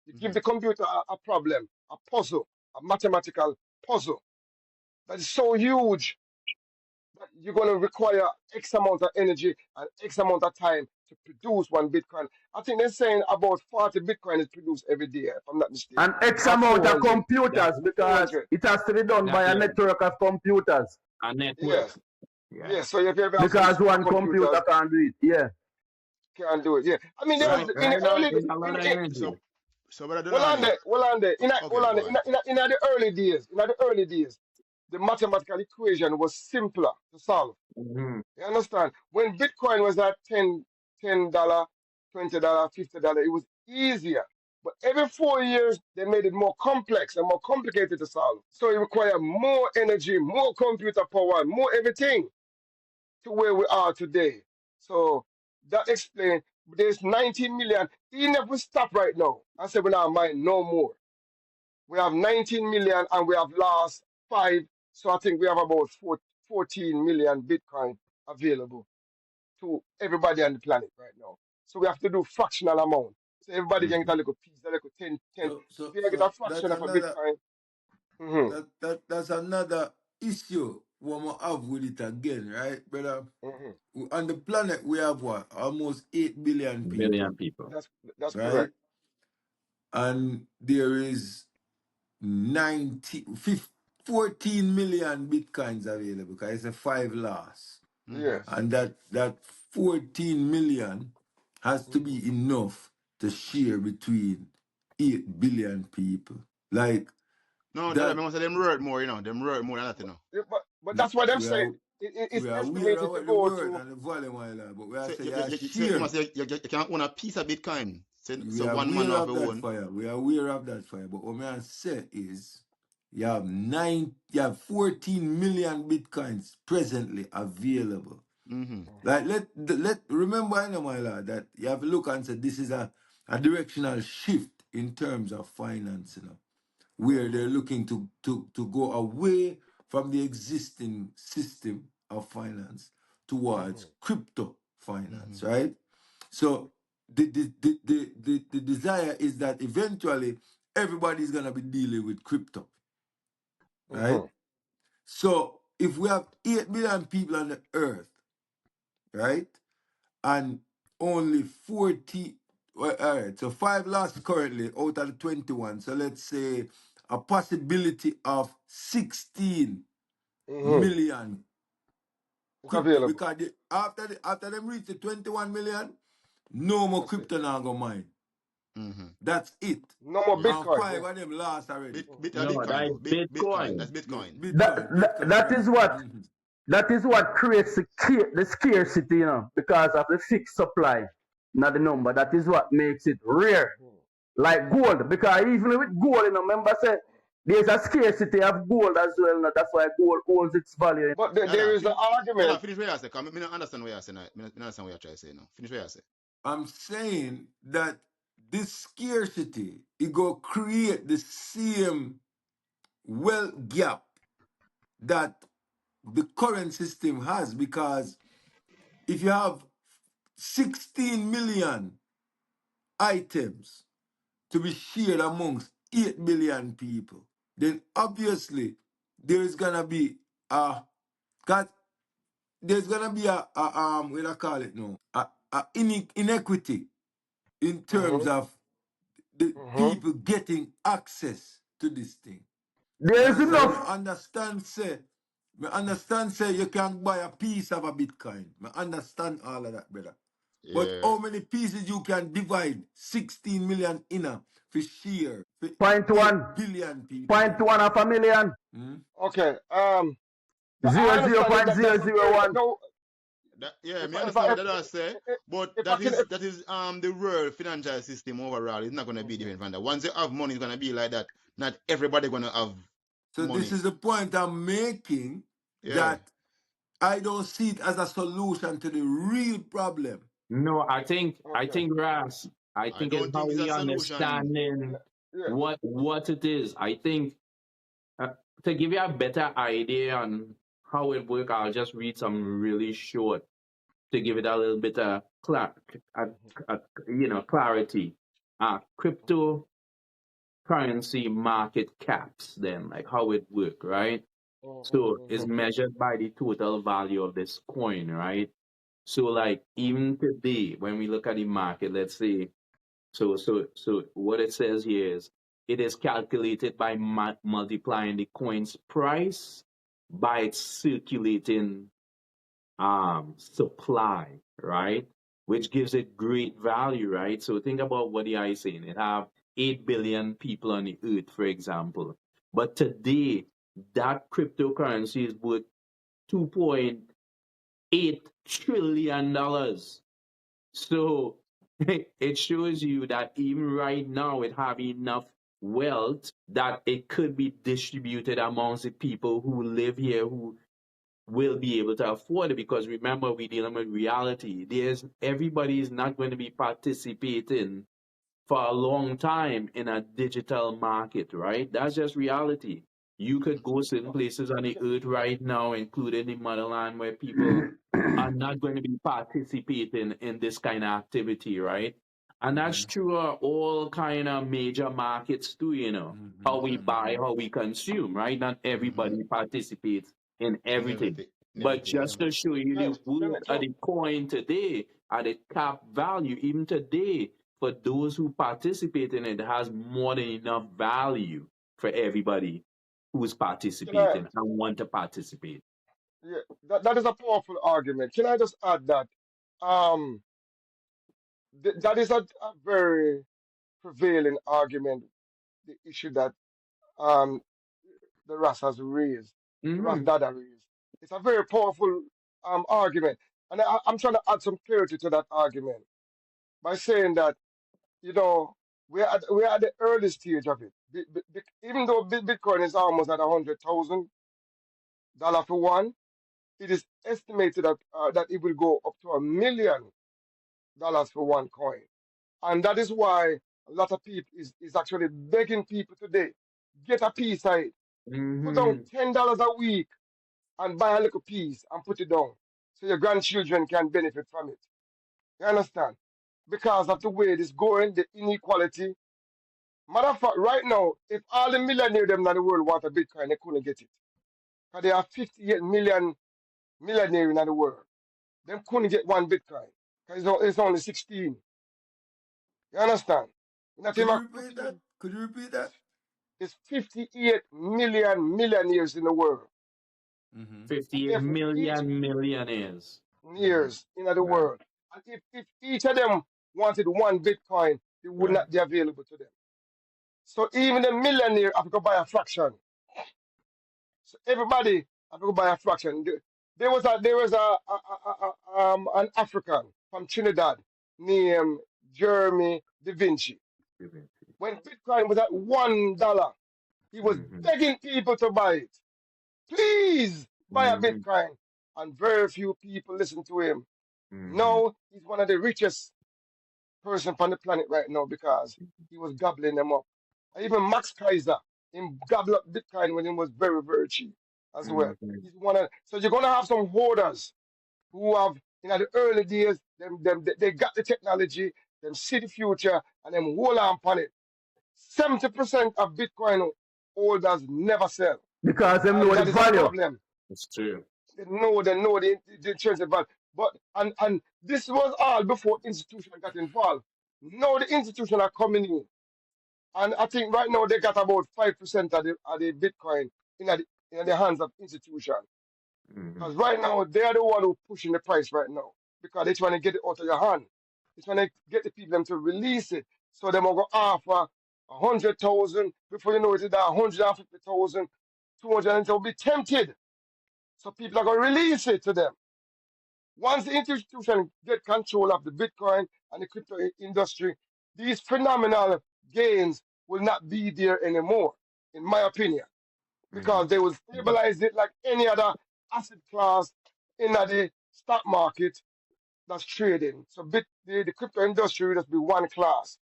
You give the computer a problem, a puzzle, a mathematical puzzle that is so huge that you're going to require X amount of energy and X amount of time to produce one Bitcoin. I think they're saying about 40 Bitcoin is produced every day, if I'm not And mistaken, X or amount of 400. That computers because 400. it has to be done that by a is network of computers. a network. Yes. Yeah. Yes. So if you ever have some Because one supercomputers, computer can't do it. Yeah. can do it. Yeah. I mean, there was Right, in the right now early it's a lot of in energy. So brother well on Delani. there, well on there, Okay, go ahead. in the early days, the mathematical equation was simpler to solve. Hmm. You understand? When Bitcoin was at $10, $20, $50, it was easier. But every 4 years, they made it more complex and more complicated to solve. So it required more energy, more computer power, more everything to where we are today. So that explains there's 19 million. Even if we stop right now and say we're not mine no more, we have 19 million and we have lost five. So I think we have about 14 million Bitcoin available to everybody on the planet right now. So we have to do fractional amount. So everybody can get a little piece, a little 10. So If so you get a so fraction of a Bitcoin, mm-hmm, that's another issue we will have with it again, right, brother? mm-hmm. On the planet we have what? Almost 8 billion people, Billion people. That's right? correct. And there is 14 million bitcoins available because it's a 5 loss. Mm-hmm. Yes. And that 14 million has to Mm-hmm. be enough to share between 8 billion people. Like No, that I that, mean, them word more, them word more than that, Yeah, but that's what I'm we saying. are It's we are aware of estimated to what the go word to. and the volume are like, but we are So say you, yeah, you, so you share. must say you can't own a piece of Bitcoin. We So are one man aware off of a that own. fire. We are aware of that fire. But what I say is you have 14 million bitcoins presently available. Mm-hmm. Like let remember, I know my lord, that you have to look and say this is a directional shift in terms of finance, where Mm-hmm, they're looking to go away from the existing system of finance mm-hmm, towards crypto Mm-hmm. finance, right? So the desire is that eventually everybody's gonna be dealing with crypto, right? mm-hmm, So if we have 8 billion people on the earth, right? And only 40, well, all right, so 5 lost currently out of the 21. So let's say a possibility of 16 mm-hmm. million It's crypto available. because after them reach the 21 million, no more That's it. crypto now go mine. Mm-hmm. That's it. No more Yeah. And Bitcoin. 5 Yeah. of them lost already. Mm-hmm. No, that Bitcoin is though. Bitcoin. Bitcoin. That's Bitcoin. Bitcoin, That right. is what creates the scarcity, because of the fixed supply, not the number. That is what makes it rare. Like gold, because even with gold, remember say there's a scarcity of gold as well. That's why gold holds its value. But there Dada, is an Dada, argument. finish what you say. Cause me not understand what you say now. Me not understand what you try to say now. Finish what you say. I'm saying that this scarcity, it go create the same wealth gap that the current system has, because if you have 16 million items to be shared amongst 8 billion people, then obviously there is gonna be a, cause there's gonna be what do I call it now, a inequity in terms Mm-hmm, of the mm-hmm. people getting access to this thing. You There is understand? enough Me understand say you can buy a piece of a Bitcoin. Me understand all of that, brother. But Yeah. how many pieces you can divide 16 million inner for share for point 8 one, billion people, point brother? one of a million, Hmm? Okay. But I zero zero understand point that zero but zero one. no. Yeah, If me I, if understand I, what Dada say, but if I can, that is the world financial system overall. It's not gonna be Mhm. different from that. Once you have money, it's gonna be like that. Not everybody gonna have So this money. is the point I'm making, Yeah. that I don't see it as a solution to the real problem. No, I Okay. think Ras, I I think it's don't how think it's a we solution. understanding Yeah. what it is. I think uh, to give you a better idea on how it works, I'll just read some really short to give it a little bit of uh, uh, clarity. Cryptocurrency market caps, then like how it work, right? So it's Mm-hmm. measured by the total value of this coin, right? So like even today, when we look at the market, let's say, so what it says here is it is calculated by multiplying the coin's price by its circulating supply, right? Which gives it great value, right? So think about what the I saying. It have 8 billion people on the earth, for example. But today, that cryptocurrency is worth $2.8 trillion. So it shows you that even right now it have enough wealth that it could be distributed amongst the people who live here who will be able to afford it, because remember we're dealing with reality. There's everybody is not going to be participating for a long time in a digital market, right? That's just reality. You could go certain places on the earth right now, including the motherland, where people are not going to be participating in this kind of activity, right? And that's Mm-hmm. true of all kind of major markets too, Mm-hmm. how we buy, Mm-hmm. how we consume, right? Not Mm-hmm. everybody participates in In everything. everything. In But everything, just yeah. to show you the Can worth I of talk? the coin today, at the cap value, even today, for those who participate in it, has more than enough value for everybody who's Can I? participating and want to participate. Yeah, that is a powerful argument. Can I just add that um that is a very prevailing argument, the issue that um the Ras has raised, the Ras Mm-hmm. Dada raised. It's a very powerful argument, and I'm trying to add some clarity to that argument by saying that you know we're at the early stage of it. Even though Bitcoin is almost at $100,000 for one, it is estimated that it will go up to $1 million for one coin. And that is why a lot of people is actually begging people today, get a piece of it. Put down Mm-hmm. $10 a week and buy a little piece and put it down so your grandchildren can benefit from it. You understand? Because of the way it is going, the inequality. Matter of fact, right now, if all the millionaires them in the world want a Bitcoin, they couldn't get it. Because there are 58 million millionaires in the world. They couldn't get one Bitcoin. Because it's only 16. You understand? Not Could even you a repeat that? cookie. Could you repeat that? There's 58 million millionaires in the world. Mm-hmm. And 58 if each million millionaires. Mm-hmm. years in the Right. world, and if each of them wanted one Bitcoin, it would Right. not be available to them. So even the millionaire have to go buy a fraction. So everybody have to go buy a fraction. There was an African from Trinidad named Jeremy Da Vinci. When Bitcoin was at $1, he was Mm-hmm. begging people to buy it. Please buy a Mm-hmm. Bitcoin. And very few people listen to him. Mm-hmm. Now he's one of the richest person on the planet right now because he was gobbling them up. And even Max Kaiser, him gobble up Bitcoin when he was very, very cheap as well. Mm-hmm. He's one of, so you're gonna have some hoarders who have the early days, they got the technology, them see the future, and them hold on upon it. 70% of Bitcoin holders never sell. because them And know the that is a value. problem. It's true. They know the intrinsic value. But and this was all before institutions got involved. Now the institutions are coming in. And I think right now they got about 5% of the Bitcoin in the hands of institutions. Mm-hmm. Because right now they are the one who pushing the price right now. Because they're trying to get it out of your hand. They're trying to get the people them to release it. So they will go offer 100,000 before you know it, 150,000, 200, and they'll be tempted. So people are going to release it to them. Once the institution get control of the Bitcoin and the crypto industry, these phenomenal gains will not be there anymore, in my opinion, Mm-hmm. because they will stabilize it like any other asset class in the stock market. that's trading. So the crypto industry will just be one class.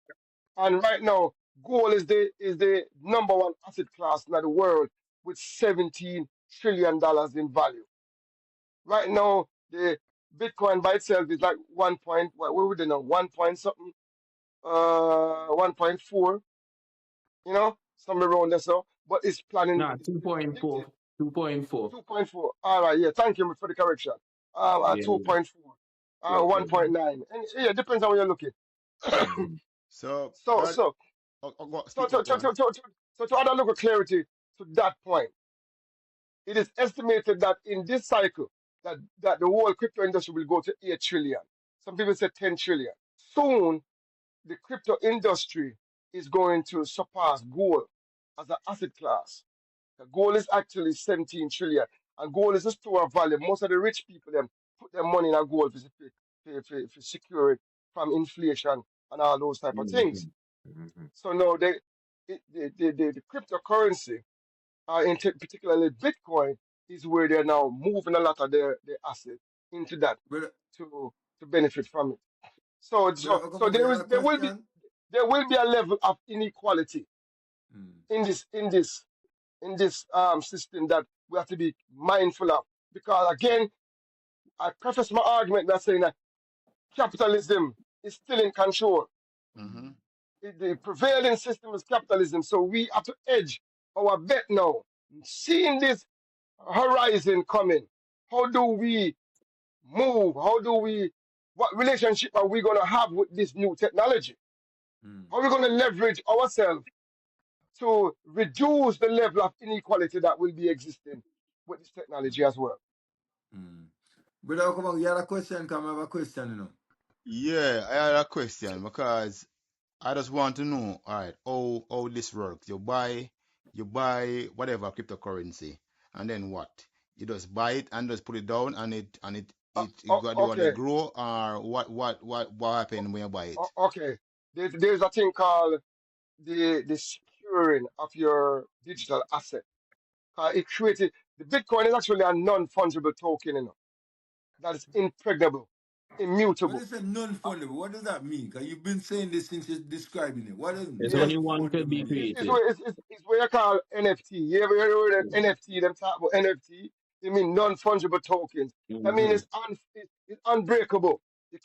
And right now, gold is the number one asset class in the world with $17 trillion in value. Right now, the Bitcoin by itself is like one point, what would they know, one point something, 1.4, somewhere around there. So, but it's planning, No, it's 2.4. predicted 2.4. 2.4. All right, yeah, thank you for the correction. Yeah, 2.4, yeah, yeah. 1.9, and yeah, depends on where you're looking. Mm-hmm. So, So, brother, so, so, speak, so, go so, on. so, so, so, so to add a little clarity to that point, it is estimated that in this cycle, that the whole crypto industry will go to 8 trillion. Some people say 10 trillion. Soon, the crypto industry is going to surpass gold as an asset class. The gold is actually 17 trillion, and gold is a store of value. Most of the rich people them put their money in a gold to secure it from inflation and all those type of things. Mm-hmm. So now the cryptocurrency, particularly Bitcoin, is where they're now moving a lot of their assets into that Brother, to benefit from it. So brother, so how come so I there got is a question? there will be a level of inequality Mm. in this system that we have to be mindful of. Because again, I preface my argument by saying that capitalism is still in control. Mm-hmm. The prevailing system is capitalism. So we have to edge our bet now. Seeing this horizon coming, how do we move? What relationship are we going to have with this new technology? Mm. How are we going to leverage ourselves to reduce the level of inequality that will be existing with this technology as well? Mm. Brother, how come you had a question? Come, I have a question, Yeah, I had a question because I just want to know, all right, how this works. You buy whatever cryptocurrency, and then what? You just buy it and just put it down, and it gradually Okay, grow, or what happened when you buy it? okay. There's a thing called the securing of your digital asset. It created the Bitcoin is actually a non-fungible token, that is impregnable, When immutable. you say Uh, non-fundable, what does that mean? Because you've been saying this since you're describing it. What does There's yes, only one could non-fundable be mean? created. it's what you call NFT. You ever heard of NFT? Them talk about NFT. They mean non-fungible tokens. That means Mm-hmm. it's unbreakable. You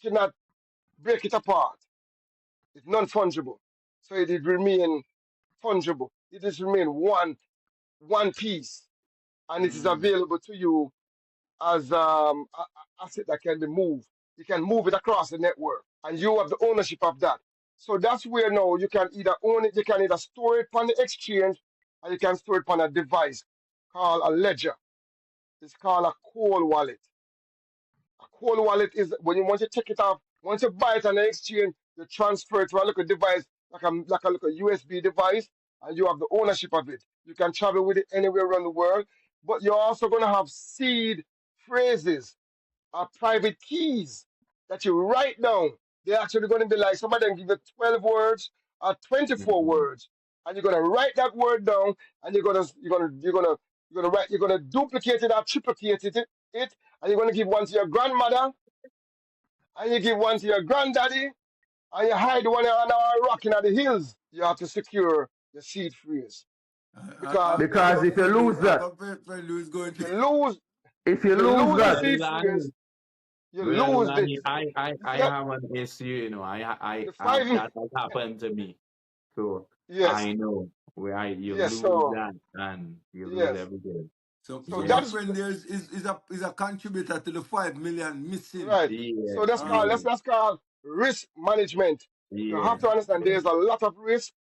cannot break it apart. It's non-fungible. So it remain fungible. It just remain one piece, and it is Mm. available to you as asset that can be moved. You can move it across the network, and you have the ownership of that. So that's where now you can either own it, you can either store it on the exchange, or you can store it on a device called a ledger. It's called a cold wallet. A cold wallet is when you want to take it off, once you buy it on the exchange, you transfer it to a little device, like a little USB device, and you have the ownership of it. You can travel with it anywhere around the world, but you're also going to have seed phrases or private keys that you write down. They're actually going to be like some of them give you 12 words or 24 Mm-hmm. words, and you're going to write that word down, and you're gonna duplicate it or triplicate it, and you're gonna give one to your grandmother, and you give one to your granddaddy, and you hide one on a rock in the hills. You have to secure your seed phrase because I if Because got if you friend who, lose I that, got friend who is going if to. you lose if you if you lose lose the that, Well, seed phrase, Lonnie, you well, lose the Lonnie, you I see that have an issue, the five that has happened to me. So yes I know where you yes lose so that and you lose yes everything. So so Yeah. my that's friend there is a contributor to the 5 million missing. right. Yeah. So Yeah. that's called risk management. You have Yeah. to understand there's a lot of risk.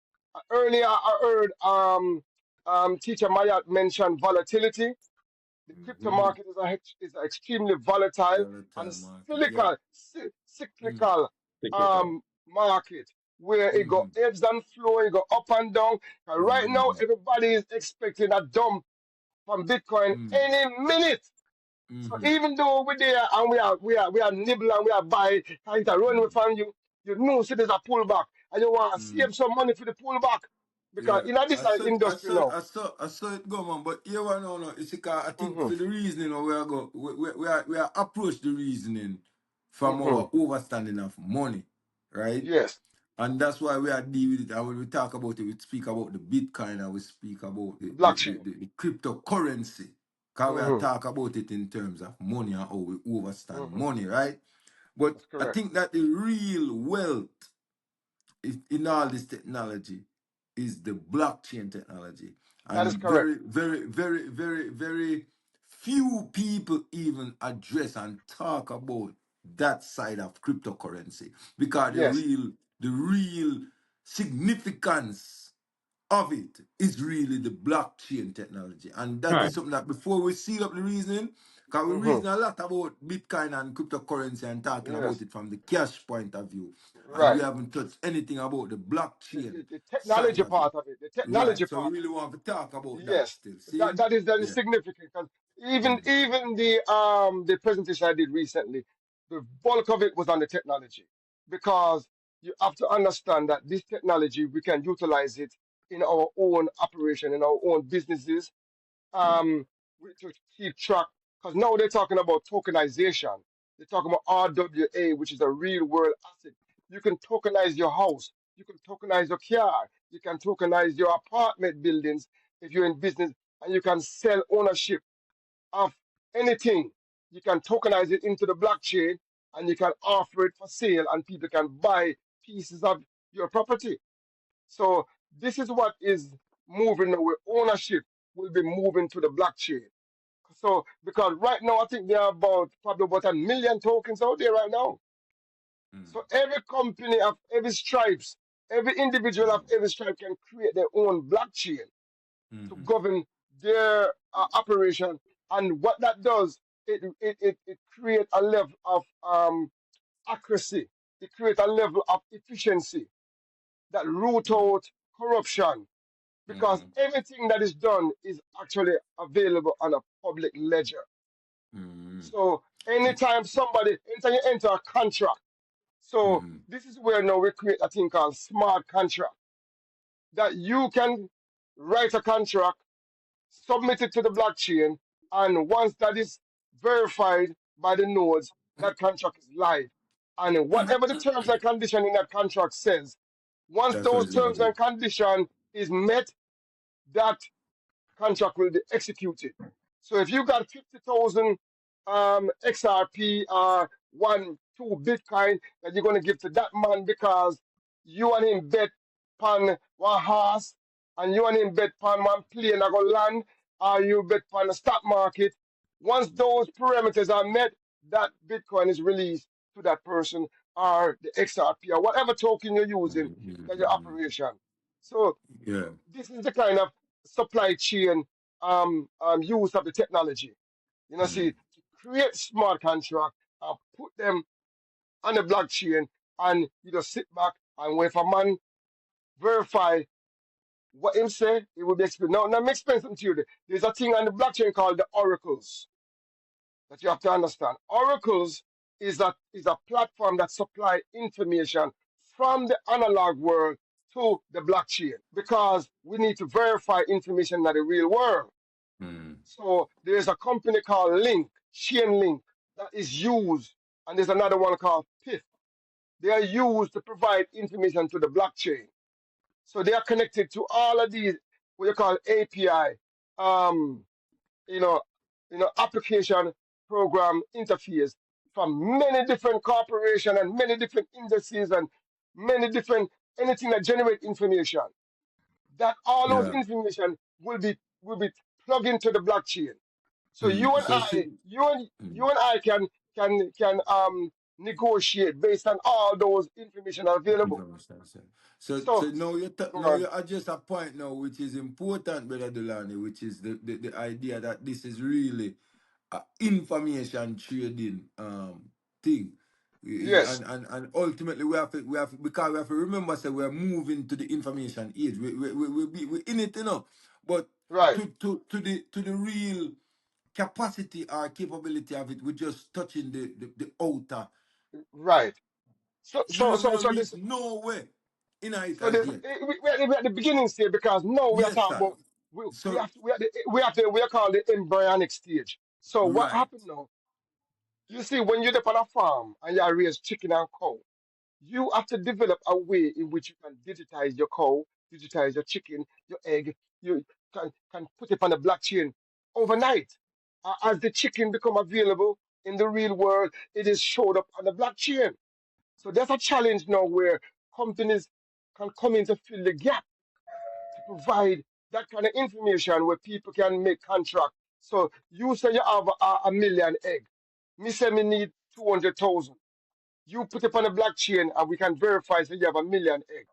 Earlier I heard teacher Mayat mention volatility. The crypto Mm-hmm. Mm-hmm. market is extremely volatile and Volatile market. Yeah. cyclical Mm. cyclical Typical. market where it go Mm-hmm. ebbs and flow, it go up and down. And right now Mm-hmm. everybody is expecting a dump from Bitcoin Mm-hmm. any minute. So Mm-hmm. even though we're there and we are nibble and we are buy and it a run away from you, you know so there's a pullback and you want to Mm-hmm. save some money for the pullback because Yeah, in this industry now. I saw it go, man. But here one, no, no. It's because I think Hmm. for the reasoning, we are approach the reasoning. from Mm-hmm. our overstanding of money, right? Yes. And that's why we are dealing with it. And when we talk about it, we speak about the Bitcoin and we speak about The blockchain. the cryptocurrency. Because we are Mm-hmm. talk about it in terms of money and how we overstand Mm-hmm. money, right? But That's I correct. think that the real wealth in all this technology is the blockchain technology. That is And correct. very few people even address and talk about that side of cryptocurrency because Yes. the real significance of it is really the blockchain technology. And that Right. is something that before we seal up the reasoning, because we Mm-hmm. reason a lot about Bitcoin and cryptocurrency and talking about Yes. it from the cash point of view. And we Right. haven't touched anything about the blockchain The side technology of it. part of it. The technology Right. So part we of really it. want to talk about that Yes. still. That See? that is Yeah. significant because even Mm. even the presentation I did recently, the bulk of it was on the technology because you have to understand that this technology we can utilize it in our own operation in our own businesses to keep track. Because now they're talking about tokenization. They're talking about RWA, which is a real world asset. You can tokenize your house. You can tokenize your car. You can tokenize your apartment buildings if you're in business, and you can sell ownership of anything. You can tokenize it into the blockchain, and you can offer it for sale, and people can buy pieces of your property. So this is what is moving now. Where ownership will be moving to the blockchain. So because right now I think there are probably about 1 million tokens out there right now. Mm. So every company of every stripes, every individual of every stripe can create their own blockchain to Mm-hmm. govern their operation. And what that does, it creates a level of accuracy. It creates a level of efficiency that root out corruption because Mm-hmm. everything that is done is actually available on a public ledger. Mm-hmm. So anytime you enter a contract, so Mm-hmm. this is where now we create a thing called smart contract that you can write a contract, submit it to the blockchain, and once that is verified by the nodes, that contract is live. And whatever the terms and condition in that contract says, once That's what those it's gonna terms be. and condition is met, that contract will be executed. So if you got 50,000 XRP or 2 Bitcoin that you're going to give to that man because you and him bet on one horse and you and him bet on one plane that go land or you bet on the stock market, once those parameters are met, that Bitcoin is released to that person or the XRP or whatever token you're using in your Mm-hmm. operation. So Yeah. this is the kind of supply chain use of the technology. You know, see, Mm. to create smart contract and put them on the blockchain, and you just sit back and wait for man verify what him say, it will be explained. Now, make sense to you. There's a thing on the blockchain called the oracles that you have to understand. Oracles is a platform that supply information from the analog world to the blockchain because we need to verify information in the real world. Mm. So there's a company called Link, Chain Link, that is used, and there's another one called PIF. They are used to provide information to the blockchain. So they are connected to all of these what you call API, um, you know, application program interface from many different corporations and many different industries and many different anything that generate information. That all those Yeah. information will be plugged into the blockchain. So you and So I, see. you and I can negotiate based on all those information available. So So now go now on. you address a point now which is important, Brother Delani, which is the idea that this is really a information trading thing. Yes, And ultimately we have to because we have to remember say we're moving to the information age. We in it, you know. But right, to the real capacity or capability of it, we're just touching the outer. right. So so We so don't so reach this nowhere in it so as this yet. we're at the beginning stage because now we are Yes, talking sir. about we So have to we are called the embryonic stage. So what right. happened now? You see, when you're up on a farm and you raise chicken and cow, you have to develop a way in which you can digitize your cow, digitize your chicken, your egg. You can put it on the blockchain overnight. As the chicken become available in the real world, it is showed up on the blockchain. So there's a challenge now where companies can come in to fill the gap to provide that kind of information where people can make contract. So you say you have a million egg. Me say me need 200,000. You put it on the blockchain and we can verify so you have a million egg.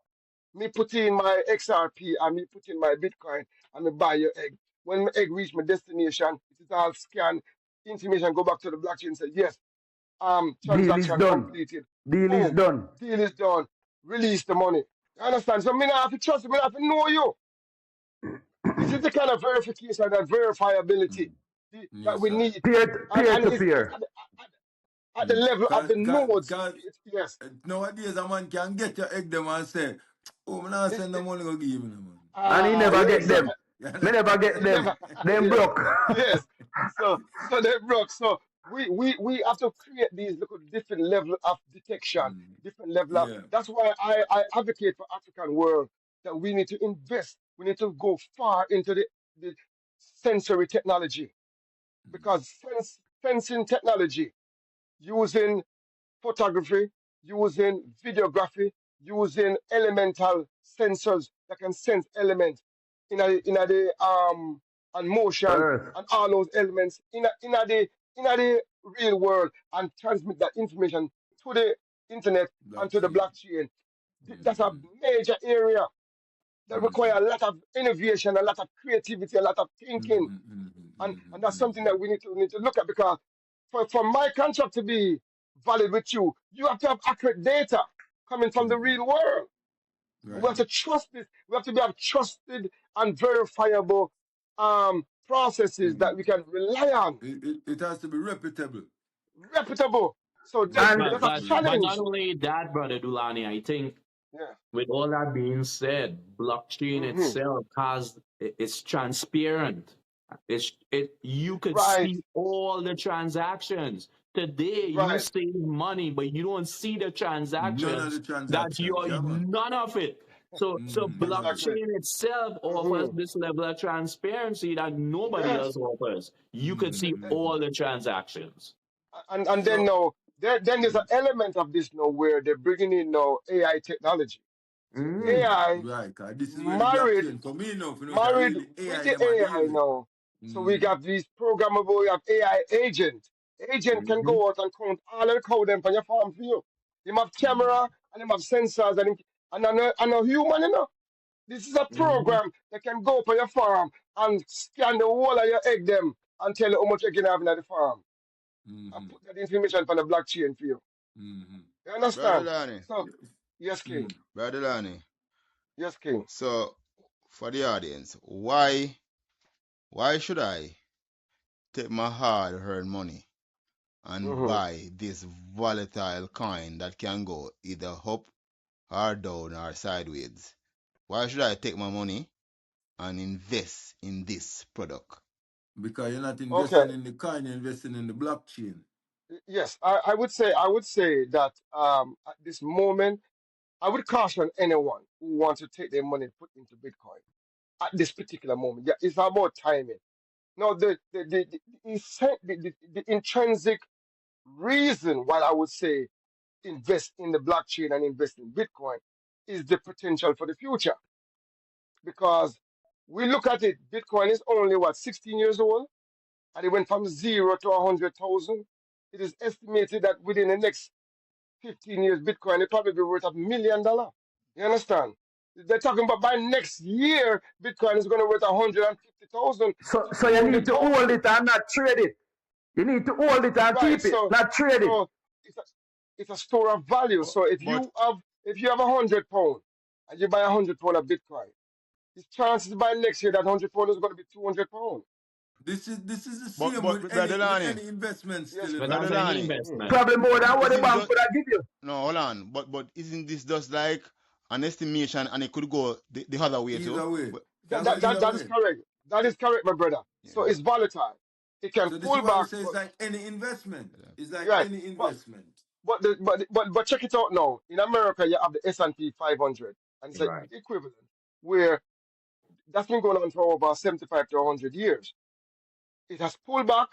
Me put in my XRP and me put in my Bitcoin and me buy your egg. When my egg reach my destination, it is all scanned. Information go back to the blockchain and say, yes, Deal is transaction done. completed. Deal is Boom, done. deal is done. Release the money. You understand? So me not have to trust you, me not have to know you. This is the kind of verification and verifiability that Yes, we sir. need. Peer And to it's peer. at the level of the nodes. Cause Yes. nowadays a man can get your egg them and say, oh, man, I It's, send the money go give me the money. And he never yeah, get so them. Me never get it them. never, Them yeah, broke. yes. So they broke. So we have to create these little different level of detection, different level of. Yeah. That's why I advocate for African world that we need to invest. We need to go far into the sensory technology because sensing technology using photography, using videography, using elemental sensors that can sense elements in a the and motion Earth. and all those elements in a the real world and transmit that information to the internet and to the Blockchain. blockchain. That's a major area that require a lot of innovation, a lot of creativity, a lot of thinking, and that's something that we need to look at because for my contract to be valid with you, you have to have accurate data coming from the real world. We have Right. to trust this. We have to have trusted and verifiable processes that we can rely on, It has to be reputable. reputable. So But And but there's a but but not challenge. only that, brother Dulani, I think Yeah. with all that being said, blockchain Hmm. itself it's transparent. You could Right. see all the transactions. Today you Right. save money, but you don't see the None of the transactions. That transactions. you're Yeah, man. none of it. So Exactly. blockchain itself offers Hmm. this level of transparency that nobody Yes. else offers. You could see Eh, all the transactions. and then So, now then there's an element of this now where they're bringing in now AI technology. So AI right, 'cause this is where the married blockchain come in now. You know, it's a married really with AI the them a deal AI with. now. So we got these programmable, we have AI agent. Agent can Mhm. go out and count all the cow them from your farm for you. Him have camera and him have sensors and a human, you know. This is a Mhm. program that can go up on your farm and scan the whole of your egg them and tell you how much egg you have in the farm. And put that information on the blockchain for you. You Brother understand? Lani, So yes, King. Brother Lani. Yes, King. So for the audience, why should I take my hard-earned money and Hmm. buy this volatile coin that can go either up or down or sideways? Why should I take my money and invest in this product? Because you're not Okay. investing in the coin, you're investing in the blockchain. Yes, I would say that at this moment I would caution anyone who wants to take their money and put into Bitcoin at this particular moment. Yeah, it's about timing. No, the intrinsic reason why I would say invest in the blockchain and invest in Bitcoin is the potential for the future. Because we look at it, Bitcoin is only what 16 years old, and it went from zero to 100,000. It is estimated that within the next 15 years, Bitcoin will probably be worth $1 million. You understand? They're talking about by next year, Bitcoin is going to worth 150,000 to so you need to hold 200,000. it and not trade it. You need to hold it and Right. keep it, So, not trade it. so it's a store of value. But, So but if you have £100 and you buy £100 of Bitcoin, the chances by next year that £100 is going to be £200. This is the but same but with Brother any Lani, investment Yes, still, you But know. that's Brother any Lani, hmm investment. Probably more than what the isn't bank just could have give you. no hold on, but isn't this just like an estimation and it could go the other way too? Either way. But, Can go either that is way. correct. That is correct, my brother. So yeah. it's volatile. It can So this is pull why we back, say it's but like any investment. Yeah. It's like right. any But investment. but check it out now. In America, you have the S&P 500, and it's like Right. equivalent where that's been going on for over 75 to 100 years. It has pulled back,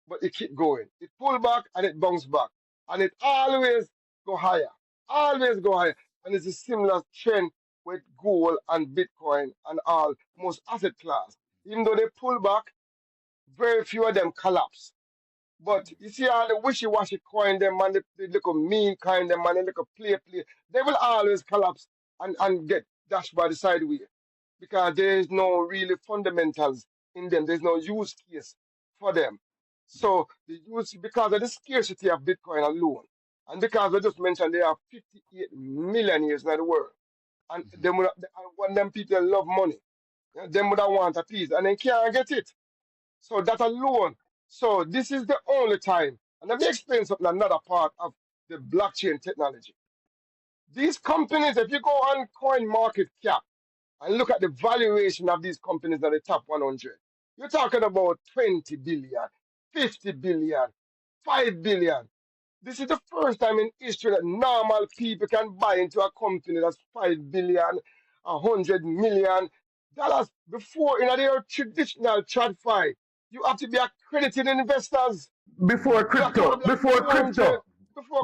but it keep going. It pull back and it bounce back, and it always go higher, always go higher. And it's a similar trend with gold and Bitcoin and all most asset class. Even though they pull back, very few of them collapse. But you see all the wishy-washy coin, them man, the little mean kind, them man, the little play, they will always collapse and get dashed by the sideway because there is no really fundamentals in them. There's no use case for them. So the use because of the scarcity of Bitcoin alone, and because I just mentioned there are 58 million years in the world, and them would, and when them people love money, them would want a piece, and they can't get it. So that alone. So this is the only time. And let me explain something, another part of the blockchain technology. These companies, if you go on coin market cap and look at the valuation of these companies at the top 100, you're talking about 20 billion, 50 billion, 5 billion. This is the first time in history that normal people can buy into a company that's 5 billion, 100 million dollars. Before in their traditional TradFi, you have to be accredited investors. Before You have to crypto, have like 200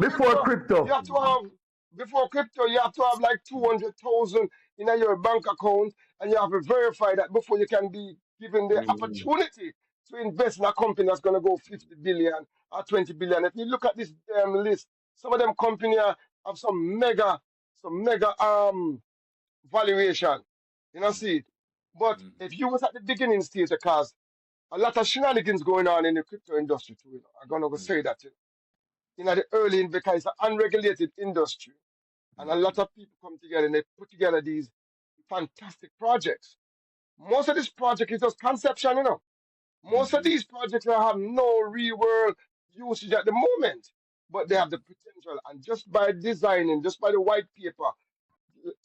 before you crypto. have to have before crypto, you have to have like 200,000 in your bank account, and you have to verify that before you can be given the Mhm. opportunity to invest in a company that's going to go 50 billion or 20 billion. If you look at this list, some of them companies have some mega valuation. You know, see it. But Mhm. if you was at the beginning stage, because a lot of shenanigans going on in the crypto industry too, you know, I'm gonna go say Mhm. that. You know, the early because it's an unregulated industry, and a lot Mhm. of people come together and they put together these fantastic projects. Most of this project is just conception, you know. Most of Mhm. these projects have no real world usage at the moment, but they have the potential. And just by designing, just by the white paper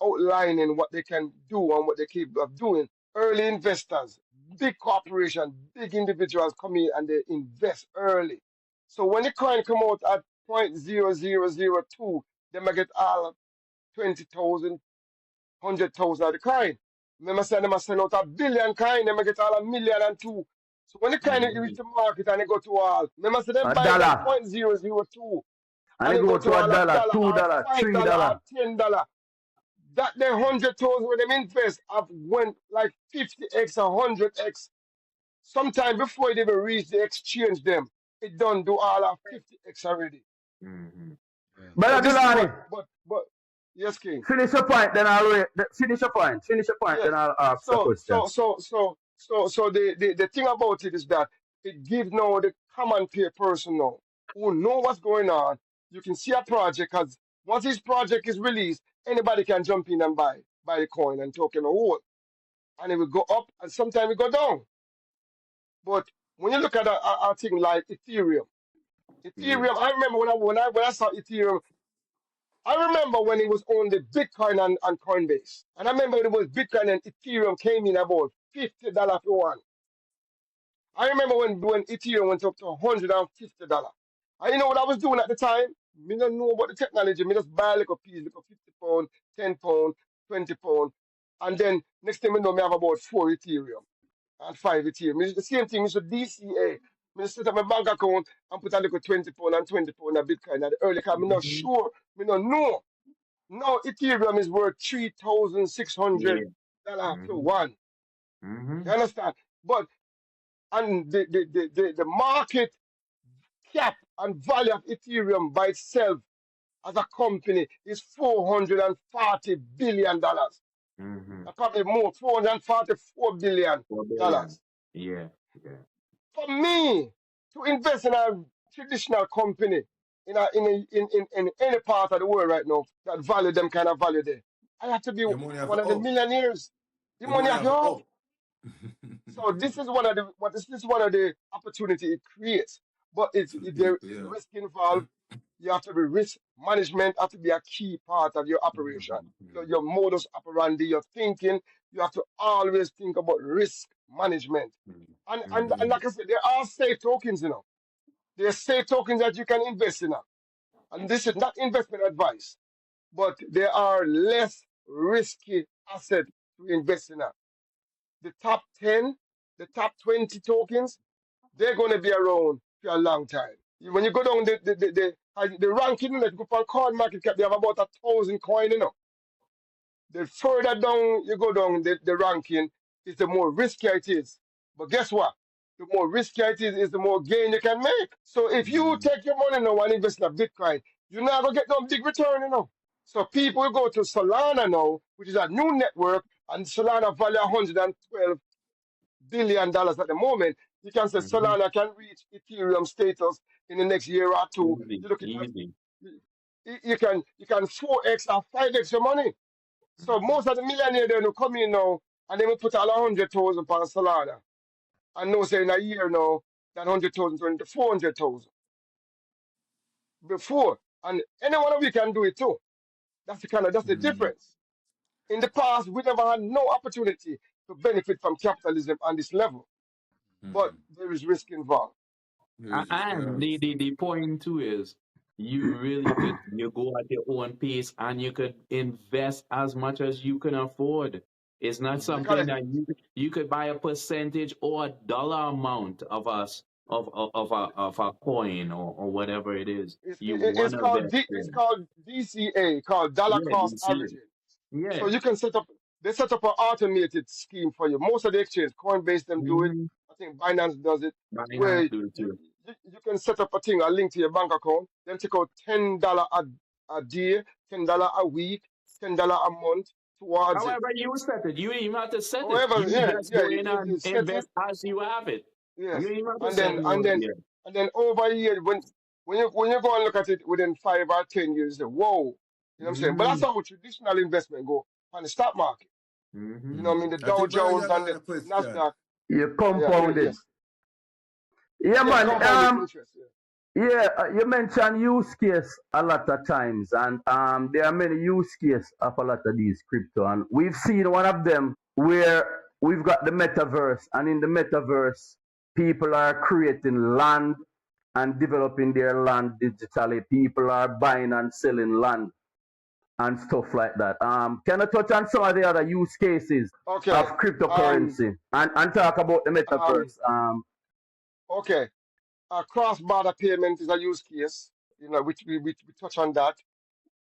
outlining what they can do and what they capable of doing, early investors, big corporations, big individuals come in and they invest early. So when the coin come out at 0.0002, they might get all 20,000, 100,000 of the coin. Remember saying they must sell out a billion coin, they might get all a million and two. So when the coin reach Mhm. the market and they go to all, remember say them A buy it at dollar. 0.002 And and it it go go to to a all a dollar, dollar or $2, $5 $3. or $10. That the 100,000 when them invest have went like 50x, 100x. Sometime before it even reach the exchange them, it done do all of 50x already. Mhm. Yeah. So Brother this is what, Delani, but yes, King. finish your point, then I'll wait. Finish your point. Finish your point, Yeah. then I'll ask the question. So the thing about it is that it gives now the common peer person now who know what's going on. You can see a project because once this project is released, anybody can jump in and buy the coin and token a whole. And it will go up and sometimes it go down. But when you look at a thing like Ethereum, Yeah. I remember when I saw Ethereum, I remember when it was on the Bitcoin and Coinbase. And I remember it was Bitcoin and Ethereum came in about $50 for one. I remember when Ethereum went up to $150. And you know what I was doing at the time? Me don't know about the technology. Me just buy like a piece, like a 50 pound, 10 pound, 20 pound. And then next thing I know, me have about 4 Ethereum and 5 Ethereum. It's the same thing, it's a DCA. Me just set up my bank account and put a little 20 pound and 20 pound of Bitcoin at the early because I'm not Mhm. sure, me don't know. Now Ethereum is worth $3,600 Yeah. per Mhm. one. You Mhm. understand? But and the market cap and value of Ethereum by itself as a company is $440 billion. Mhm. Probably more, $444 billion. 4 billion. Yeah. Yeah. For me to invest in a traditional company in any part of the world right now that value them kind of value there, I have to be Your money have one of the up. millionaires. The Your money money have have to up. up. So this is one of the this is one of the opportunity it creates. But For the there people, is yeah. risk involved. You have to be risk management have to be a key part of your operation. Mhm. Your modus operandi, your thinking, you have to always think about risk management. And Mm-hmm. like I said, there are safe tokens, There are safe tokens that you can invest in. And this is not investment advice, but there are less risky assets to invest in. The top 10, the top 20 tokens, they're going to be around for a long time. When you go down the ranking, that you go for coin market cap, they have about 1,000 coin. The further down you go down the ranking, is the more riskier it is. But guess what? The more riskier it is the more gain you can make. So if you Mm-hmm. take your money now and invest in a Bitcoin, you're not gonna get no big return. So people go to Solana now, which is a new network, and Solana value $112 billion at the moment. You can say Mm-hmm. Solana can reach Ethereum status in the next year or two. Easy, You look at easy. you can 4x or 5x your money. So most of the millionaires they will come in now and they will put all 100,000 on Solana. And no say in a year now that 100,000 turn into 400,000 before. And anyone of you can do it too. That's the Mm-hmm. difference. In the past, we never had no opportunity to benefit from capitalism on this level. But Mm-hmm. there is risk involved. And the point too is you really could you go at your own pace and you could invest as much as you can afford. It's not Mm-hmm. something Because that you could buy a percentage or a dollar amount of us of a coin or whatever it is you want to invest it's in. called DCA, called dollar Yeah, cost you see it. averaging. So Yeah. you can they set up an automated scheme for you. Most of the exchange, Coinbase them do it. Mm-hmm. I think Binance does it, where Binance do it too. you can set up a thing, a link to your bank account, then take out $10 a day, $10 a week, $10 a month towards it. However you set it, you don't even have to set it. However, You yeah, just yeah, go in you and set it, invest as you have it. You yes. don't even have to And set then no and then yeah. and then over a year, when you go and look at it within 5 or 10 years, you say, whoa. You know what I'm saying? But that's Mm-hmm. how traditional investment go on the stock market. Mm-hmm. You know what I mean? The I Dow think Brother Jones John and got the a question. Nasdaq. You Yeah, compounded. yes. Yeah, Yeah, man. compounded interest. Yeah. Yeah, you mentioned use case a lot of times, and there are many use case of a lot of these crypto, and we've seen one of them where we've got the metaverse, and in the metaverse, people are creating land and developing their land digitally. People are buying and selling land and stuff like that. Can I touch on some of the other use cases of Okay. Um. cryptocurrency and talk about the Um. metaverse? Okay. Cross-border payment is a use case. Which we touch on that.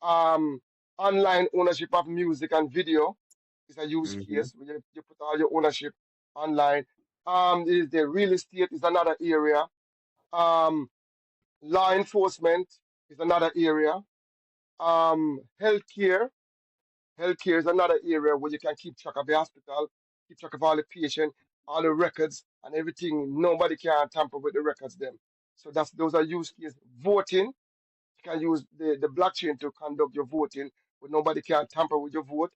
Um. Online ownership of music and video is a use Mm-hmm. case where you put all your ownership online. The real estate is another area. Um. Law enforcement is another area. Healthcare. Healthcare is another area where you can keep track of the hospital, keep track of all the patient, all the records and everything. Nobody can tamper with the records them. So those are use cases. Voting, you can use the blockchain to conduct your voting, but nobody can tamper with your vote.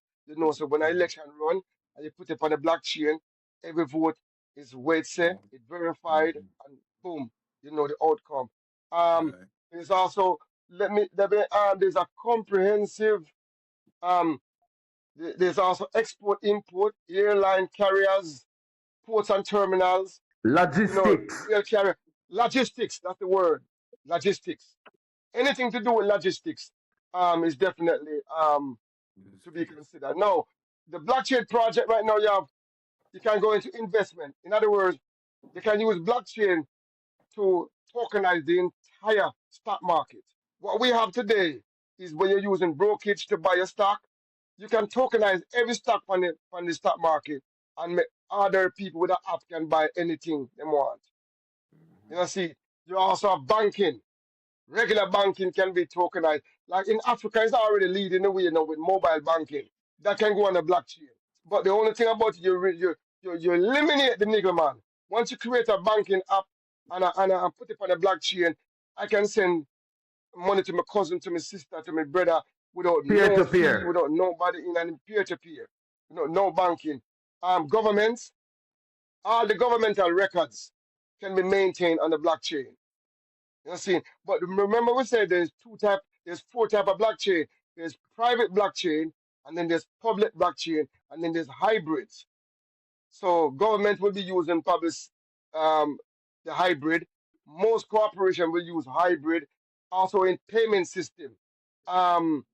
So when an election run and you put it on the blockchain, every vote is where it say, it's verified, Mm-hmm. and boom, you know the outcome. Um, Right. there's also there's a comprehensive um there's also export import, airline carriers, ports and terminals, Logistics. rail carrier, logistics, that's the word. Logistics. Anything to do with logistics is definitely Use to be case. considered. Now, the blockchain project right now you can go into investment. In other words, you can use blockchain to tokenize the entire stock market. What we have today is when you're using brokerage to buy a stock, you can tokenize every stock on the stock market and make other people with an app can buy anything they want. See, you also have banking. Regular banking can be tokenized. Like in Africa, it's already leading the way now with mobile banking. That can go on the blockchain. But the only thing about it, you eliminate the middleman. Once you create a banking app and put it on the blockchain, I can send money to my cousin, to my sister, to my brother without Peer no to fee, peer. without nobody in and peer to peer. No banking. Governments, all the governmental records can be maintained on the blockchain. See, but remember we said there's four type of blockchain. There's private blockchain, and then there's public blockchain, and then there's hybrids. So government will be using probably the hybrid. Most corporation will use hybrid. Also in payment system. Um,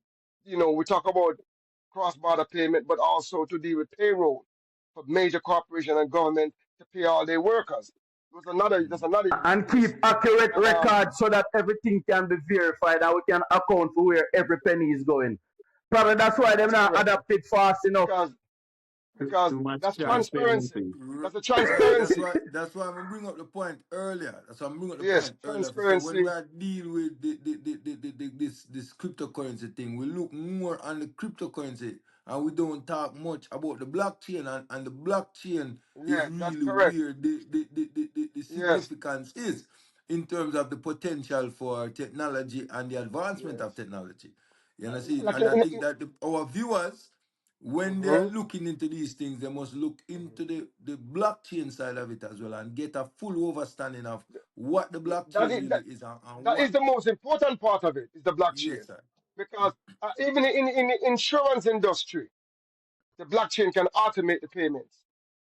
we talk about cross-border payment, but also to deal with payroll for major corporation and government to pay all their workers. There's another use And keep case. accurate And records so that everything can be verified and we can account for where every penny is going. Probably that's why they're that's not correct adapted fast enough. because because Too much that's transparency. transparency. That's a Right. That's transparency. why. That's why I'm gonna bring up the point earlier. That's why I'm bringing up the Yes, point earlier. For say when we transparency. are deal with this cryptocurrency thing, we look more on the cryptocurrency and we don't talk much about the blockchain. And the blockchain is Yeah, that's really correct. where the Yes, significance is in terms of the potential for technology and the advancement of yes. technology. You know, see, Like and I think in that our viewers, when they are mhm. looking into these things, they must look into the blockchain side of it as well and get a full understanding of what the that blockchain is really is and that is what. the most important part of it is the blockchain Yes, sir. because even in the insurance industry, the blockchain can automate the payments.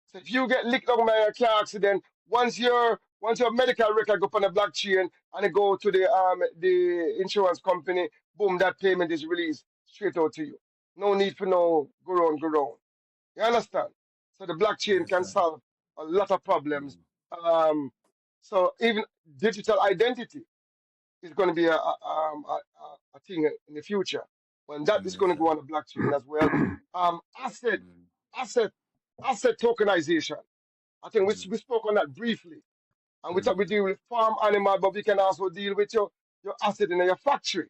So if you get licked up by a car accident, once your medical record go on the blockchain and it go to the insurance company, boom, that payment is released straight out to you. No need for no go round, go round. You understand? So the blockchain Yes, can sir. solve a lot of problems. Mm, Um, so even digital identity is going to be a thing in the future. When that is yes, going to sir. go on the blockchain as well. Um, asset, Mm, asset, asset tokenization. I think mm, we spoke on that briefly. And we mm, deal with farm animal, but we can also deal with your asset in your factory.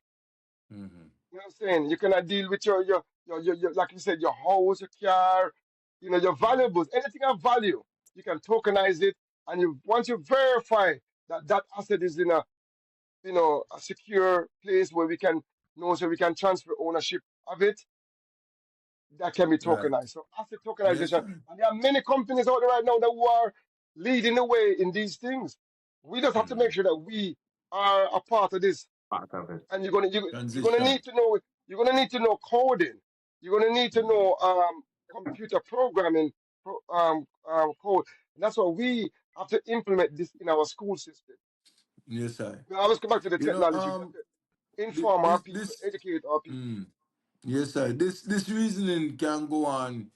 mm, You know what I'm saying? You cannot deal with your like you said, your house, your car, your mm. valuables, anything of value. You can tokenize it, and once you verify that that asset is in a secure place where we can know, so we can transfer ownership of it, that can be Right. tokenized. So asset Yes, tokenization, sir. and there are many companies out there right now that who are leading the way in these things. We just have to make Mm. sure that we are a part of this. Part of it. And you're gonna Transition. need to know coding. You're gonna need to Mm. know computer programming code. And that's why we have to implement this in our school system. Yes, sir. We always come back to the You know, technology. We have to inform our people, this. educate our people. Mm. Yes, sir. This reasoning can go on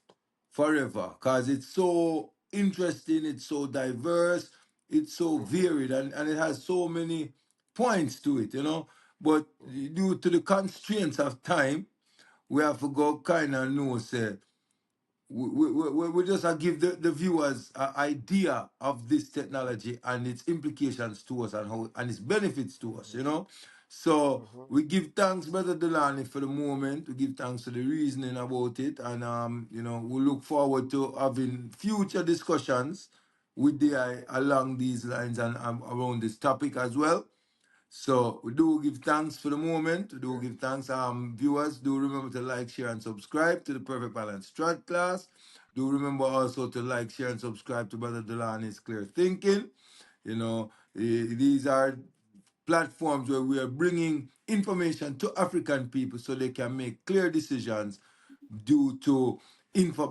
forever because it's so interesting, it's so diverse, it's so Hmm. varied, and it has so many points to it, you know. But due to the constraints of time, we have to go kind of know, say, we just give the viewers an idea of this technology and its implications to us and how and its benefits to us, you know. So Hmm. we give thanks, Brother Delani, for the moment. We give thanks for the reasoning about it, and we look forward to having future discussions with the along these lines and around this topic as well. So we do give thanks for the moment. We do Yeah. give thanks. Viewers, do remember to like, share, and subscribe to the Perfect Balance Trod Class. Do remember also to like, share, and subscribe to Brother Delani's Clear Thinking. These are platforms where we are bringing information to African people so they can make clear decisions due to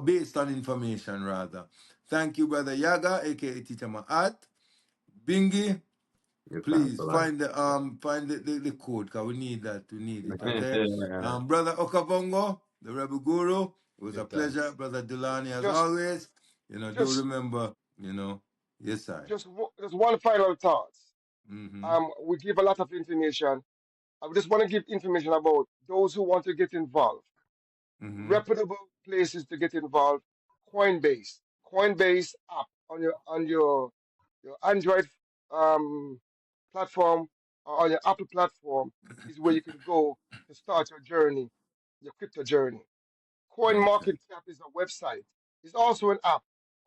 based on information rather. Thank you, Brother Yaga, aka Teacher Ma'at. Bingi, Yes, thanks a please lot. find the code because we need that. We need it. Okay. Yeah. Brother Okabongo, the Rebel Guru, it was a Give pleasure. thanks. Brother Delani, as Just always. Do just remember, yes, I. just one final thought. Mm-hmm. We give a lot of information. I just want to give information about those who want to get involved. Mm-hmm. Reputable places to get involved. Coinbase, Coinbase app on your Android um, platform or on your Apple platform is where you can go to start your journey, your crypto journey. Okay. CoinMarketCap is a website. It's also an app,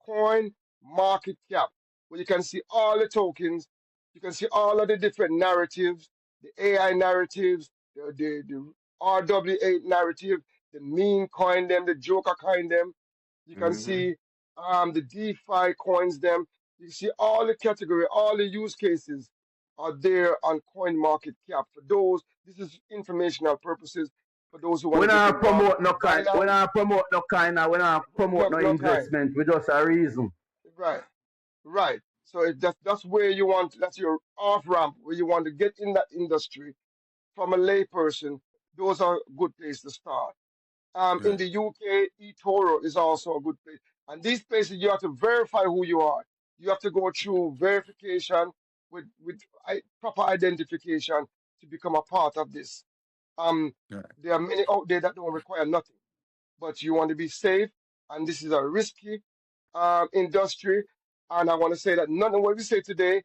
CoinMarketCap, where you can see all the tokens. You can see all of the different narratives, the AI narratives, the RW8 narrative, the meme coin them, the Joker coin them. You can Mm-hmm. see the DeFi coins them. You can see all the category, all the use cases are there on CoinMarketCap. For those, this is informational purposes. for those who want We to get not involved promote no in kind. We Binance. not promote no kind. We not promote No, no no kind. investment. We just a reason. Right, right. So that's where you want. That's your off ramp where you want to get in that industry from a layperson. Those are a good place to start. In Right. the UK, eToro is also a good place. And these places, you have to verify who you are. You have to go through verification with proper identification to become a part of this. Um, Right. there are many out there that don't require nothing, but you want to be safe, and this is a risky industry. And I want to say that none of what we say today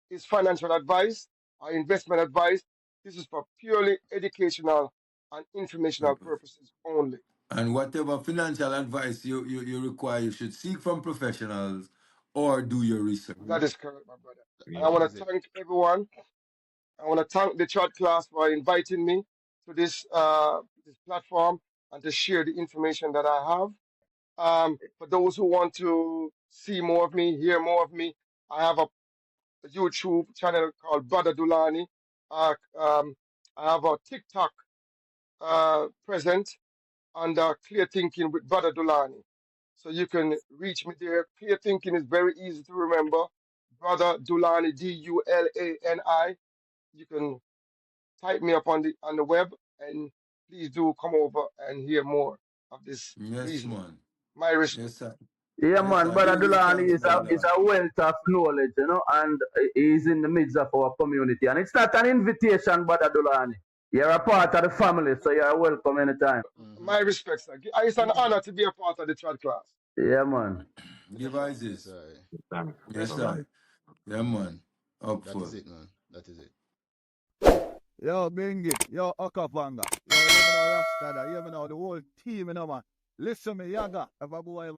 is financial advice or investment advice. This is for purely educational and informational Purpose. purposes only. And whatever financial advice you require, you should seek from professionals or do your research. That is correct, my brother. And I Yeah. That want is to it. thank everyone. I want to thank the Trot class for inviting me to this platform and to share the information that I have. For those who want to see more of me, hear more of me, I have a YouTube channel called Brother Dulani. I have a TikTok present under Clear Thinking with Brother Dulani. So you can reach me there. Clear Thinking is very easy to remember. Brother Dulani, Dulani. You can type me up on the web, and please do come over and hear more of this Yes, reasoning. man. My respect. Yes, sir. Yeah, Yes, man. sir. Brother Give you Dulani thanks, is brother. a wealth of knowledge, and he's in the midst of our community. And it's not an invitation, Brother Dulani. You're a part of the family, so you're welcome anytime. Mm-hmm. My respect, sir. It's an honor to be a part of the Trad class. Yeah, man. Give Yes, sir. us Yes, this. I. Thanks. Yes, Respect. Bye-bye. sir. Yeah, Mm-hmm. man. That is Upful. it, man. That is it. Yo, Bingy, yo, Okapanga, yo, you know Rasta, you know the whole team, man. Listen me, Yaga, if a boy